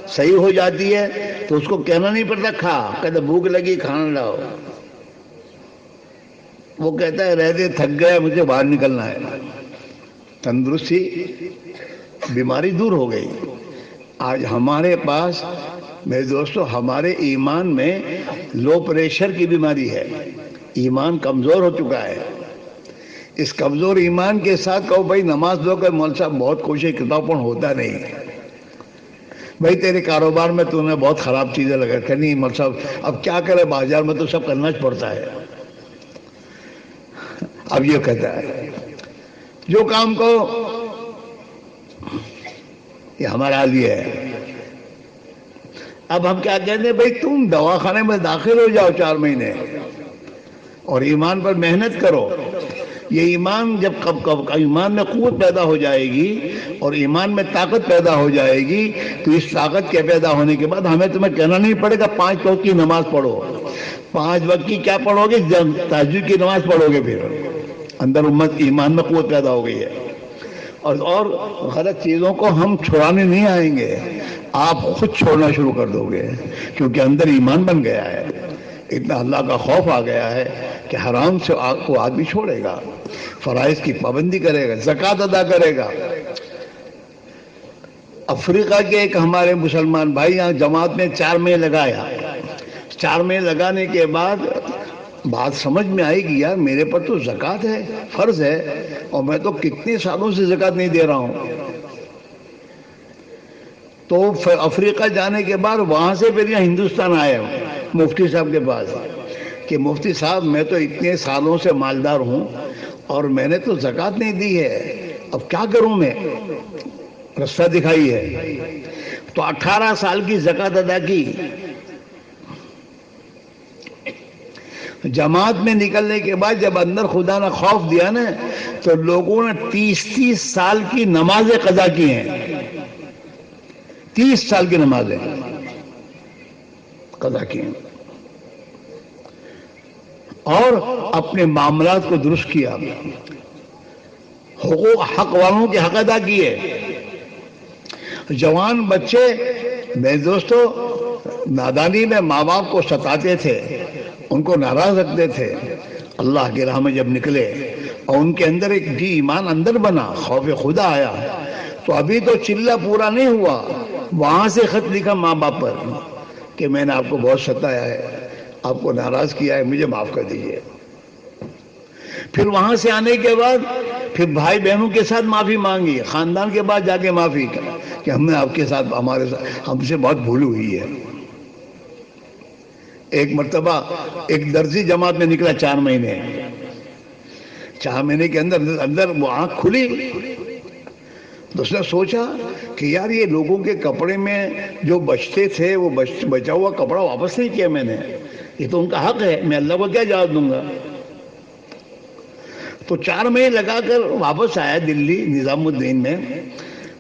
صحیح ہو جاتی ہے تو اس کو کہنا نہیں پڑتا کھا، کہتے بھوک لگی کھانا لاؤ. وہ کہتا ہے رہتے تھک گیا مجھے باہر نکلنا ہے. تندرستی بیماری دور ہو گئی. آج ہمارے پاس میرے دوستو ہمارے ایمان میں لو پریشر کی بیماری ہے. ایمان کمزور ہو چکا ہے. اس کمزور ایمان کے ساتھ کہو بھائی نماز دو کہ مول صاحب بہت کوشش کتاب پڑھ ہوتا نہیں. بھائی تیرے کاروبار میں تو نے بہت خراب چیزیں لگا کہ نہیں مول صاحب اب کیا کرے بازار میں تو سب کرنا پڑتا ہے. اب یہ کہتا ہے جو کام کو یہ ہمارا حال یہ ہے. اب ہم کیا کہتے ہیں بھائی تم دواخانے میں داخل ہو جاؤ 4 مہینے اور ایمان پر محنت کرو. یہ ایمان جب کب ایمان میں قوت پیدا ہو جائے گی اور ایمان میں طاقت پیدا ہو جائے گی تو اس طاقت کے پیدا ہونے کے بعد ہمیں تمہیں کہنا نہیں پڑے گا 5 وقت کی نماز پڑھو. 5 وقت کی کیا پڑھو گے؟ تہجد کی نماز پڑھو گے. پھر اندر امت ایمان میں قوت پیدا ہو گئی ہے. اور غلط چیزوں کو ہم چھڑانے نہیں آئیں گے. آپ خود چھوڑنا شروع کر دو گے کیونکہ اندر ایمان بن گیا ہے. اتنا اللہ کا خوف آ گیا ہے کہ حرام سے کو آدمی چھوڑے گا, فرائض کی پابندی کرے گا, زکوٰۃ ادا کرے گا. افریقہ کے ایک ہمارے مسلمان بھائی یہاں جماعت میں 4 مہینے لگایا. 4 مہینے لگانے کے بعد بات سمجھ میں آئے گی یار میرے پر تو زکوٰۃ ہے, فرض ہے, اور میں تو کتنے سالوں سے زکوٰۃ نہیں دے رہا ہوں. تو افریقہ جانے کے بعد وہاں سے پھر یہاں ہندوستان آیا مفتی صاحب کے پاس کہ مفتی صاحب میں تو اتنے سالوں سے مالدار ہوں اور میں نے تو زکوٰۃ نہیں دی ہے, اب کیا کروں میں؟ رستہ دکھائی ہے. تو 18 سال کی زکوٰۃ ادا کی. جماعت میں نکلنے کے بعد جب اندر خدا نے خوف دیا نا تو لوگوں نے 30 سال کی نمازیں قضا کی ہیں. 30 سال کی نمازیں قضا کی ہیں اور اپنے معاملات کو درست کیا, حقوق حق والوں کے حق ادا کیے. جوان بچے میرے دوستو نادانی میں ماں باپ کو ستاتے تھے, ان کو ناراض رکھتے تھے. اللہ کی راہ میں جب نکلے اور ان کے اندر ایک ایمان اندر بنا, خوف خدا آیا, تو ابھی تو چلہ پورا نہیں ہوا, وہاں سے خط لکھا ماں باپ پر کہ میں نے آپ کو بہت ستایا ہے, آپ کو ناراض کیا ہے, مجھے معاف کر دیجئے. پھر وہاں سے آنے کے بعد پھر بھائی بہنوں کے ساتھ معافی مانگی, خاندان کے بعد جا کے معافی کہ ہم نے آپ کے ساتھ ہم سے بہت بھول ہوئی ہے. ایک مرتبہ ایک درزی جماعت میں نکلا 4 مہینے. 4 مہینے کے اندر وہ آنکھ کھلی تو اس نے سوچا کہ یار یہ لوگوں کے کپڑے میں جو بچتے تھے وہ بچا ہوا کپڑا واپس نہیں کیا میں نے, یہ تو ان کا حق ہے, میں اللہ کو کیا جواب دوں گا. تو 4 مہینے لگا کر واپس آیا دلی نظام الدین میں.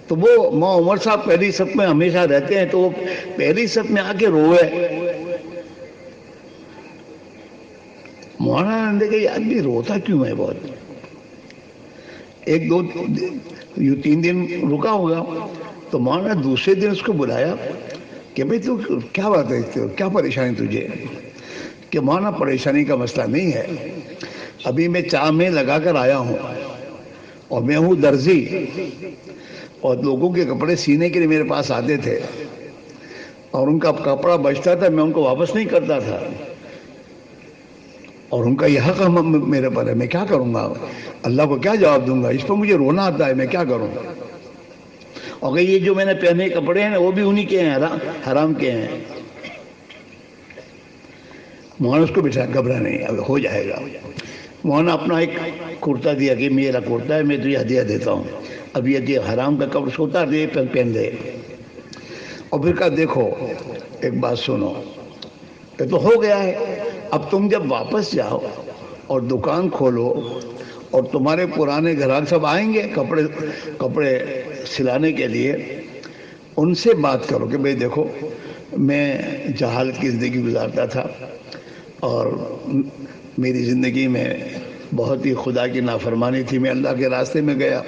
تو وہ ماں عمر صاحب پہلی صف میں ہمیشہ رہتے ہیں, تو وہ پہلی صف میں آ کے روئے. مولانا نے کہ آدمی روتا کیوں ہے بہت. 1-2 دن رکا ہوگا تو مولانا دوسرے دن اس کو بلایا کہ بھئی تو کیا بات ہے, کیا پریشانی تجھے؟ کہ مولانا پریشانی کا مسئلہ نہیں ہے, ابھی میں 4 مہینے لگا کر آیا ہوں اور میں ہوں درزی, اور لوگوں کے کپڑے سینے کے لیے میرے پاس آتے تھے اور ان کا کپڑا بچتا تھا, میں ان کو واپس نہیں کرتا تھا, اور ان کا یہ حق میرے پر ہے, میں کیا کروں گا, اللہ کو کیا جواب دوں گا, اس پر مجھے رونا آتا ہے, میں کیا کروں. اور یہ جو میں نے پہنے کپڑے ہیں وہ بھی انہی کے ہیں, حرام کے ہیں. مولانا اس کو بٹھا, گھبرا نہیں, اب ہو جائے گا. مولانا اپنا ایک کرتا دیا کہ میرا کرتا ہے, میں تجھے ہدیہ دیتا ہوں, اب یہ کہ حرام کا کپڑا سوتا دے پہن دے. اور پھر کہا دیکھو ایک بات سنو, یہ تو ہو گیا ہے, اب تم جب واپس جاؤ اور دکان کھولو اور تمہارے پرانے گراہک سب آئیں گے کپڑے سلانے کے لیے, ان سے بات کرو کہ بھئی دیکھو میں جہالت کی زندگی گزارتا تھا اور میری زندگی میں بہت ہی خدا کی نافرمانی تھی, میں اللہ کے راستے میں گیا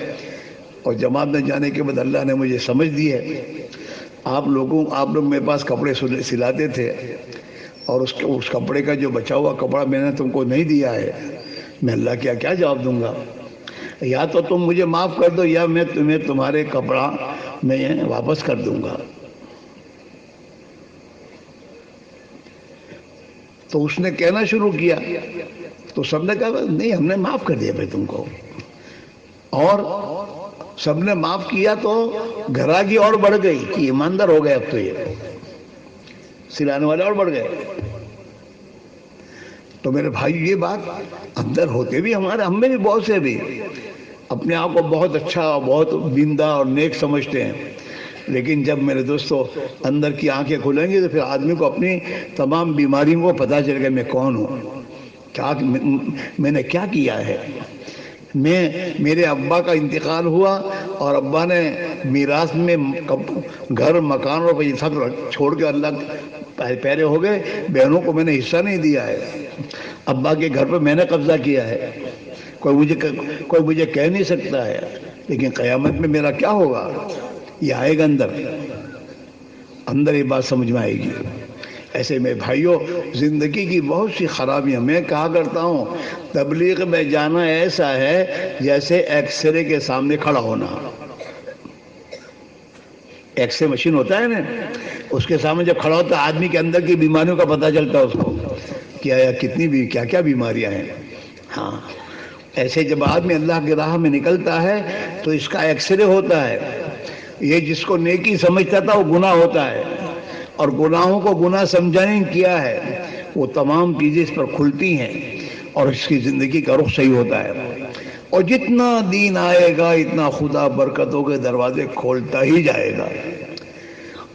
اور جماعت میں جانے کے بعد اللہ نے مجھے سمجھ دی ہے. آپ لوگ میرے پاس کپڑے سلاتے تھے اور اس کپڑے کا جو بچا ہوا کپڑا میں نے تم کو نہیں دیا ہے, میں اللہ کیا کیا جواب دوں گا؟ یا تو تم مجھے معاف کر دو یا میں تمہیں تمہارے کپڑا میں واپس کر دوں گا۔ تو اس نے کہنا شروع کیا تو سب نے کہا نہیں ہم نے معاف کر دیا بھائی تم کو، اور سب نے معاف کیا تو گھراگی اور بڑھ گئی کہ ایماندار ہو گئے اب تو یہ سلانے والے اور بڑھ گئے۔ تو میرے بھائی یہ بات اندر ہوتے بھی ہمارے ہم میں بھی بہت سے بھی اپنے آپ کو بہت اچھا اور بہت بندہ اور نیک سمجھتے ہیں، لیکن جب میرے دوستو اندر کی آنکھیں کھلیں گی تو پھر آدمی کو اپنی تمام بیماریوں کو پتہ چلے گا میں کون ہوں، کیا میں نے کیا کیا ہے۔ میرے ابا کا انتقال ہوا اور ابا نے میراث میں گھر مکان اور سب چھوڑ کے اللہ پیارے ہو گئے، بہنوں کو میں نے حصہ نہیں دیا ہے، ابا کے گھر پہ میں نے قبضہ کیا ہے، کوئی مجھے کہہ نہیں سکتا ہے، لیکن قیامت میں میرا کیا ہوگا یہ آئے گا اندر یہ بات سمجھ میں آئے گی۔ ایسے میں بھائیوں زندگی کی بہت سی خرابیاں، میں کہا کرتا ہوں تبلیغ میں جانا ایسا ہے جیسے ایکس رے کے سامنے کھڑا ہونا۔ ایکس رے مشین ہوتا ہے نا، اس کے سامنے جب کھڑا ہوتا ہے آدمی کے اندر کی بیماریوں کا پتہ چلتا ہے اس کو کیا کیا بیماریاں ہیں۔ ہاں ایسے جب آدمی اللہ کی راہ میں نکلتا ہے تو اس کا ایکس رے ہوتا ہے۔ یہ جس کو نیکی سمجھتا تھا وہ گناہ ہوتا ہے، اور گناہوں کو گناہ سمجھانے کیا ہے وہ تمام چیزیں اس پر کھلتی ہیں اور اس کی زندگی کا رخ صحیح ہوتا ہے۔ اور جتنا دین آئے گا اتنا خدا برکتوں کے دروازے کھولتا ہی جائے گا،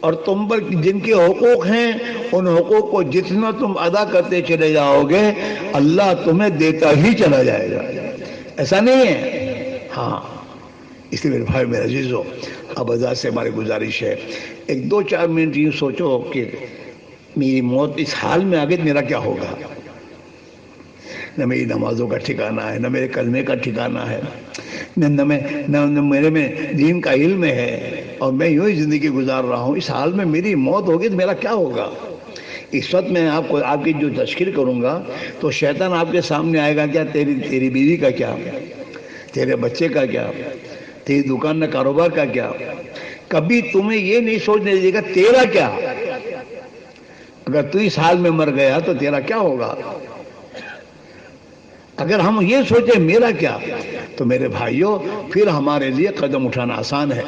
اور تم پر جن کے حقوق ہیں ان حقوق کو جتنا تم ادا کرتے چلے جاؤ گے اللہ تمہیں دیتا ہی چلا جائے گا، ایسا نہیں ہے۔ ہاں اس لیے میرے بھائی میرے عزیزو اب ازاد سے ہماری گزارش ہے 1-2-4 منٹ یوں سوچو کہ میری موت اس حال میں آگے میرا کیا ہوگا۔ نہ میری نمازوں کا ٹھکانہ ہے، نہ میرے کلمے کا ٹھکانہ ہے، نہ میرے میں دین کا علم ہے، اور میں یوں ہی زندگی گزار رہا ہوں۔ اس حال میں میری موت ہوگی تو میرا کیا ہوگا؟ اس وقت میں آپ کی جو تشکیل کروں گا تو شیطان آپ کے سامنے آئے گا، کیا تیری بیوی کا کیا، تیرے بچے کا کیا، تیری دکان میں کاروبار کا کیا۔ کبھی تمہیں یہ نہیں سوچنے دے گا تیرا کیا، اگر تو اس حال میں مر گیا تو تیرا کیا ہوگا۔ اگر ہم یہ سوچیں میرا کیا تو میرے بھائیوں پھر ہمارے لیے قدم اٹھانا آسان ہے۔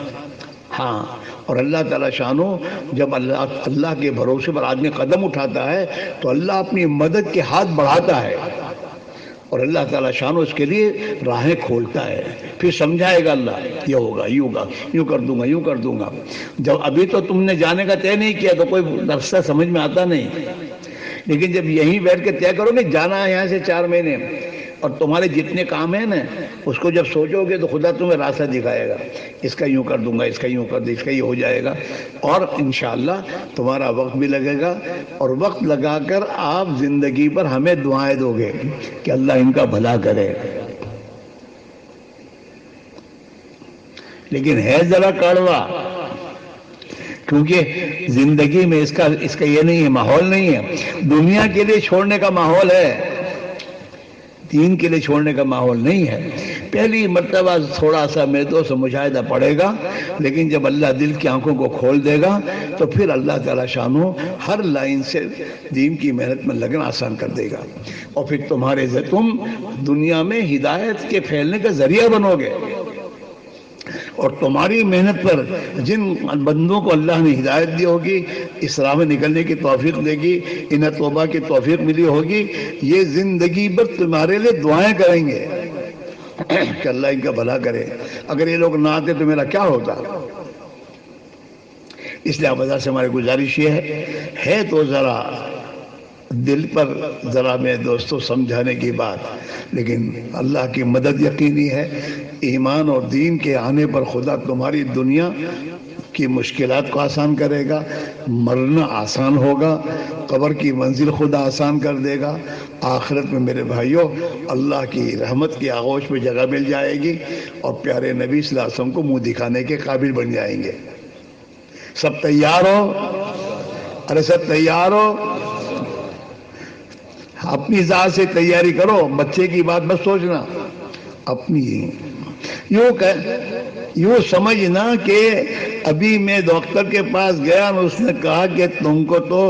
ہاں اور اللہ تعالیٰ شانو جب اللہ کے بھروسے پر آدمی قدم اٹھاتا ہے تو اللہ اپنی مدد کے ہاتھ بڑھاتا ہے، اور اللہ تعالیٰ شانو اس کے لیے راہیں کھولتا ہے، پھر سمجھائے گا اللہ یہ ہوگا یوں ہوگا، یوں کر دوں گا یوں کر دوں گا۔ جب ابھی تو تم نے جانے کا طے نہیں کیا تو کوئی رستہ سمجھ میں آتا نہیں، لیکن جب یہیں بیٹھ کے طے کرو گے جانا ہے یہاں سے 4 مہینے، اور تمہارے جتنے کام ہیں نا اس کو جب سوچو گے تو خدا تمہیں راستہ دکھائے گا، اس کا یوں کر دوں گا، اس کا یوں کر دوں، اس کا یہ ہو جائے گا، اور انشاءاللہ تمہارا وقت بھی لگے گا، اور وقت لگا کر آپ زندگی پر ہمیں دعائیں دو گے کہ اللہ ان کا بھلا کرے۔ لیکن ہے ذرا کڑوا، کیونکہ زندگی میں اس کا یہ نہیں ہے، ماحول نہیں ہے، دنیا کے لیے چھوڑنے کا ماحول ہے، دین کے لیے چھوڑنے کا ماحول نہیں ہے۔ پہلی مرتبہ تھوڑا سا میرے دوست مشاہدہ پڑے گا، لیکن جب اللہ دل کی آنکھوں کو کھول دے گا تو پھر اللہ تعالیٰ شانو ہر لائن سے دین کی محنت میں لگنا آسان کر دے گا، اور پھر تم دنیا میں ہدایت کے پھیلنے کا ذریعہ بنو گے، اور تمہاری محنت پر جن بندوں کو اللہ نے ہدایت دی ہوگی، اس راہ میں نکلنے کی توفیق دے گی، انہیں توبہ کی توفیق ملی ہوگی، یہ زندگی بھر تمہارے لیے دعائیں کریں گے کہ اللہ ان کا بھلا کرے۔ اگر یہ لوگ نہ آتے تو میرا کیا ہوتا؟ اس لیے آپ سے ہماری گزارش یہ ہے تو ذرا دل پر ذرا میں دوستوں سمجھانے کی بات، لیکن اللہ کی مدد یقینی ہے، ایمان اور دین کے آنے پر خدا تمہاری دنیا کی مشکلات کو آسان کرے گا، مرنا آسان ہوگا، قبر کی منزل خدا آسان کر دے گا، آخرت میں میرے بھائیوں اللہ کی رحمت کی آغوش میں جگہ مل جائے گی، اور پیارے نبی صلی اللہ علیہ وسلم کو منہ دکھانے کے قابل بن جائیں گے۔ سب تیار ہو؟ ارے سب تیار ہو؟ اپنی ذات سے تیاری کرو, بچے کی بات بس سوچنا اپنی. یوں سمجھنا کہ ابھی میں ڈاکٹر کے پاس گیا اور اس نے کہا کہ تم کو تو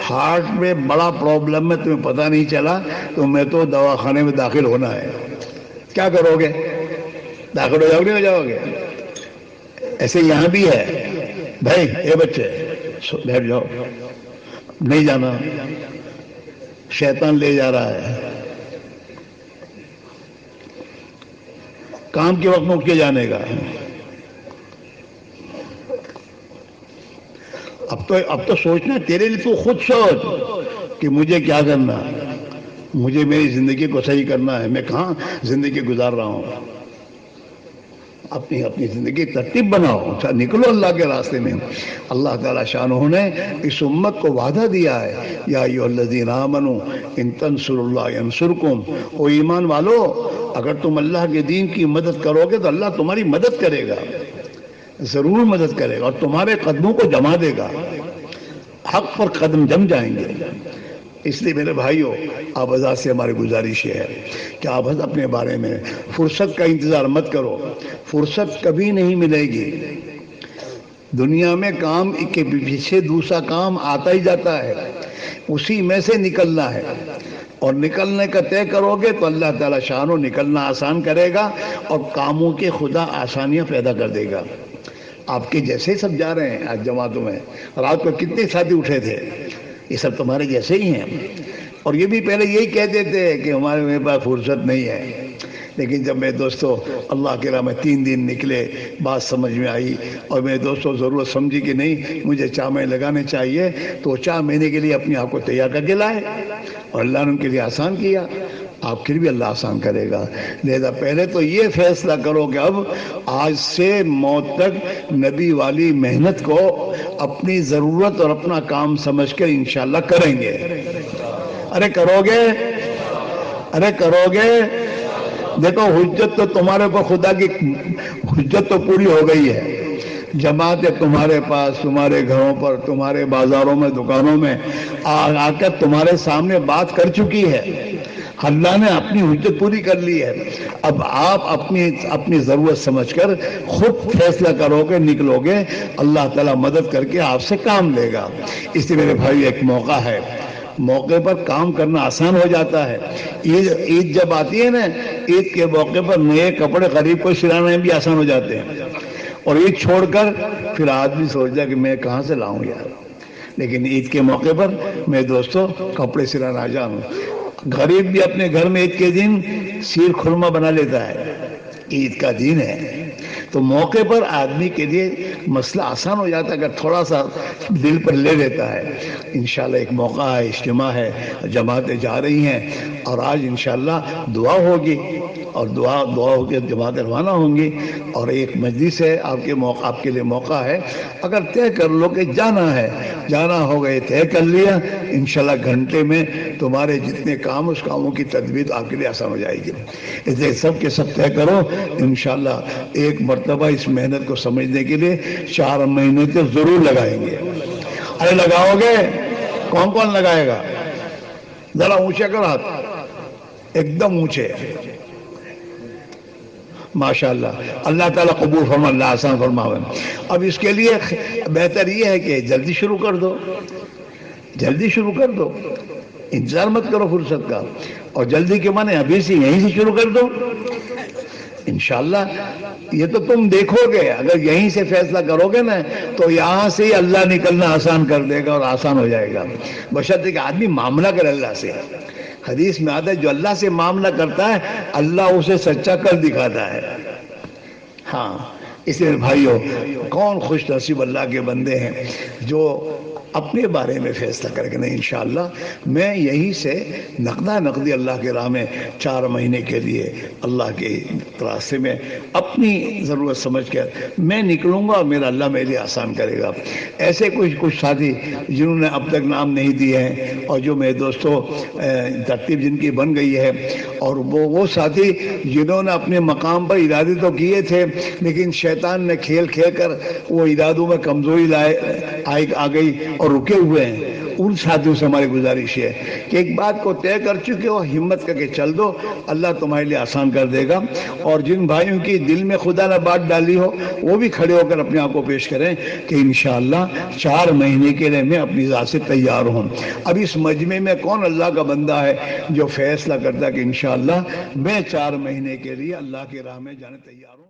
ہارٹ میں بڑا پرابلم ہے, تمہیں پتہ نہیں چلا, تمہیں تو دواخانے میں داخل ہونا ہے. کیا کرو گے؟ داخل ہو جاؤ گے, ہو جاؤ گے. ایسے یہاں بھی ہے بھائی, اے بچے بیٹھ جاؤ, نہیں جانا, شیطان لے جا رہا ہے. کام کے وقت میں اٹھ کے جانے کا. اب تو سوچنا تیرے لیے, تو خود سوچ کہ مجھے کیا کرنا, مجھے میری زندگی کو صحیح کرنا ہے. میں کہاں زندگی گزار رہا ہوں. اپنی زندگی ترتیب بناؤ, نکلو اللہ کے راستے میں. اللہ تعالیٰ شانہ نے اس امت کو وعدہ دیا ہے, یا ایھا الذین آمنوا ان تنصروا اللہ ینصرکم. او ایمان والو, اگر تم اللہ کے دین کی مدد کرو گے تو اللہ تمہاری مدد کرے گا, ضرور مدد کرے گا, اور تمہارے قدموں کو جما دے گا. حق پر قدم جم جائیں گے. اس لیے میرے بھائیوں, آپ حضرات سے ہماری گزارش ہے کہ آپ حضرات اپنے بارے میں فرصت کا انتظار مت کرو. فرصت کبھی نہیں ملے گی. دنیا میں کام کے پیچھے دوسرا کام آتا ہی جاتا ہے, اسی میں سے نکلنا ہے. اور نکلنے کا طے کرو گے تو اللہ تعالیٰ شانو نکلنا آسان کرے گا, اور کاموں کے خدا آسانیاں پیدا کر دے گا. آپ کے جیسے سب جا رہے ہیں آج جماعتوں میں. رات کو کتنے ساتھی اٹھے تھے, یہ سب تمہارے جیسے ہی ہیں. اور یہ بھی پہلے یہی کہتے تھے کہ میرے پاس فرصت نہیں ہے. لیکن جب میرے دوستوں اللہ کے راہ میں 3 دن نکلے, بات سمجھ میں آئی, اور میرے دوستوں ضرورت سمجھی کہ نہیں مجھے 4 مہینے لگانے چاہیے, تو 4 مہینے کے لیے اپنے آپ کو تیار کر کے لائے, اور اللہ نے ان کے لیے آسان کیا. آپ کے لیے بھی اللہ آسان کرے گا. لہذا پہلے تو یہ فیصلہ کرو کہ اب آج سے موت تک نبی والی محنت کو اپنی ضرورت اور اپنا کام سمجھ کر انشاءاللہ کریں گے. ارے کرو گے, ارے کرو گے. دیکھو حجت تو تمہارے پر, خدا کی حجت تو پوری ہو گئی ہے. جماعتیں تمہارے پاس, تمہارے گھروں پر, تمہارے بازاروں میں, دکانوں میں آ کر تمہارے سامنے بات کر چکی ہے. اللہ نے اپنی حجت پوری کر لی ہے. اب آپ اپنی ضرورت سمجھ کر خود فیصلہ کرو گے, نکلو گے, اللہ تعالیٰ مدد کر کے آپ سے کام لے گا. اس لیے میرے بھائی ایک موقع ہے, موقع پر کام کرنا آسان ہو جاتا ہے. عید جب آتی ہے نا, عید کے موقع پر نئے کپڑے غریب کو سلانے بھی آسان ہو جاتے ہیں. اور عید چھوڑ کر پھر آدمی سوچتا ہے کہ میں کہاں سے لاؤں یار. لیکن عید کے موقع پر میں دوستوں کپڑے سلانا آ جاؤں. غریب بھی اپنے گھر میں عید کے دن سیر خرما بنا لیتا ہے, عید کا دن ہے. تو موقع پر آدمی کے لیے مسئلہ آسان ہو جاتا ہے اگر تھوڑا سا دل پر لے لیتا ہے. انشاءاللہ ایک موقع ہے, اجتماع ہے, جماعتیں جا رہی ہیں, اور آج انشاءاللہ دعا ہوگی, اور دعا ہو کے جماعتیں روانہ ہوں گی. اور ایک مجلس ہے, آپ کے لیے موقع ہے. اگر طے کر لو کہ جانا ہوگا, یہ طے کر لیا, انشاءاللہ گھنٹے میں تمہارے جتنے کام, اس کاموں کی تدبیر آپ کے لیے آسان ہو جائے گی. اس لیے سب کے سب طے کرو. انشاءاللہ ایک مرتبہ اس محنت کو سمجھنے کے لیے 4 مہینے تو ضرور لگائیں گے. ارے لگاؤ گے؟ کون کون لگائے گا؟ ذرا اونچے کرو ہاتھ, ایک دم اونچے. ماشاءاللہ, اللہ تعالیٰ قبول فرما, اللہ آسان فرماوے. اب اس کے لیے بہتر یہ ہے کہ جلدی شروع کر دو, جلدی شروع کر دو, انتظار مت کرو فرصت کا. اور جلدی کے معنی ابھی سے یہیں سے شروع کر دو. انشاءاللہ یہ تو تم دیکھو گے, اگر یہیں سے فیصلہ کرو گے نا تو یہاں سے ہی اللہ نکلنا آسان کر دے گا, اور آسان ہو جائے گا. بشرطے کہ آدمی معاملہ کرے اللہ سے. حدیث میں آتا ہے جو اللہ سے معاملہ کرتا ہے اللہ اسے سچا کر دکھاتا ہے. ہاں, اس لیے بھائیوں, کون خوش نصیب اللہ کے بندے ہیں جو اپنے بارے میں فیصلہ کر کے نہیں انشاءاللہ میں یہی سے نقدی اللہ کے راہ میں 4 مہینے کے لیے اللہ کے راستے میں اپنی ضرورت سمجھ کر میں نکلوں گا, اور میرا اللہ میرے لیے آسان کرے گا. ایسے کچھ ساتھی جنہوں نے اب تک نام نہیں دیے ہیں, اور جو میرے دوستوں ترتیب جن کی بن گئی ہے, اور وہ ساتھی جنہوں نے اپنے مقام پر ارادے تو کیے تھے لیکن شیطان نے کھیل کر وہ ارادوں میں کمزوری آ گئی اور رکے ہوئے ہیں, ان ساتھیوں سے ہماری گزارش ہے کہ ایک بات کو طے کر چکے ہو ہمت کر کے چل دو، اللہ تمہارے لیے آسان کر دے گا۔ اور جن بھائیوں کی دل میں خدا نے بات ڈالی ہو وہ بھی کھڑے ہو کر اپنے آپ کو پیش کریں کہ انشاءاللہ 4 مہینے کے لیے میں اپنی ذات سے تیار ہوں۔ اب اس مجمع میں کون اللہ کا بندہ ہے جو فیصلہ کرتا ہے کہ انشاءاللہ میں 4 مہینے کے لیے اللہ کی راہ میں جانے تیار ہوں۔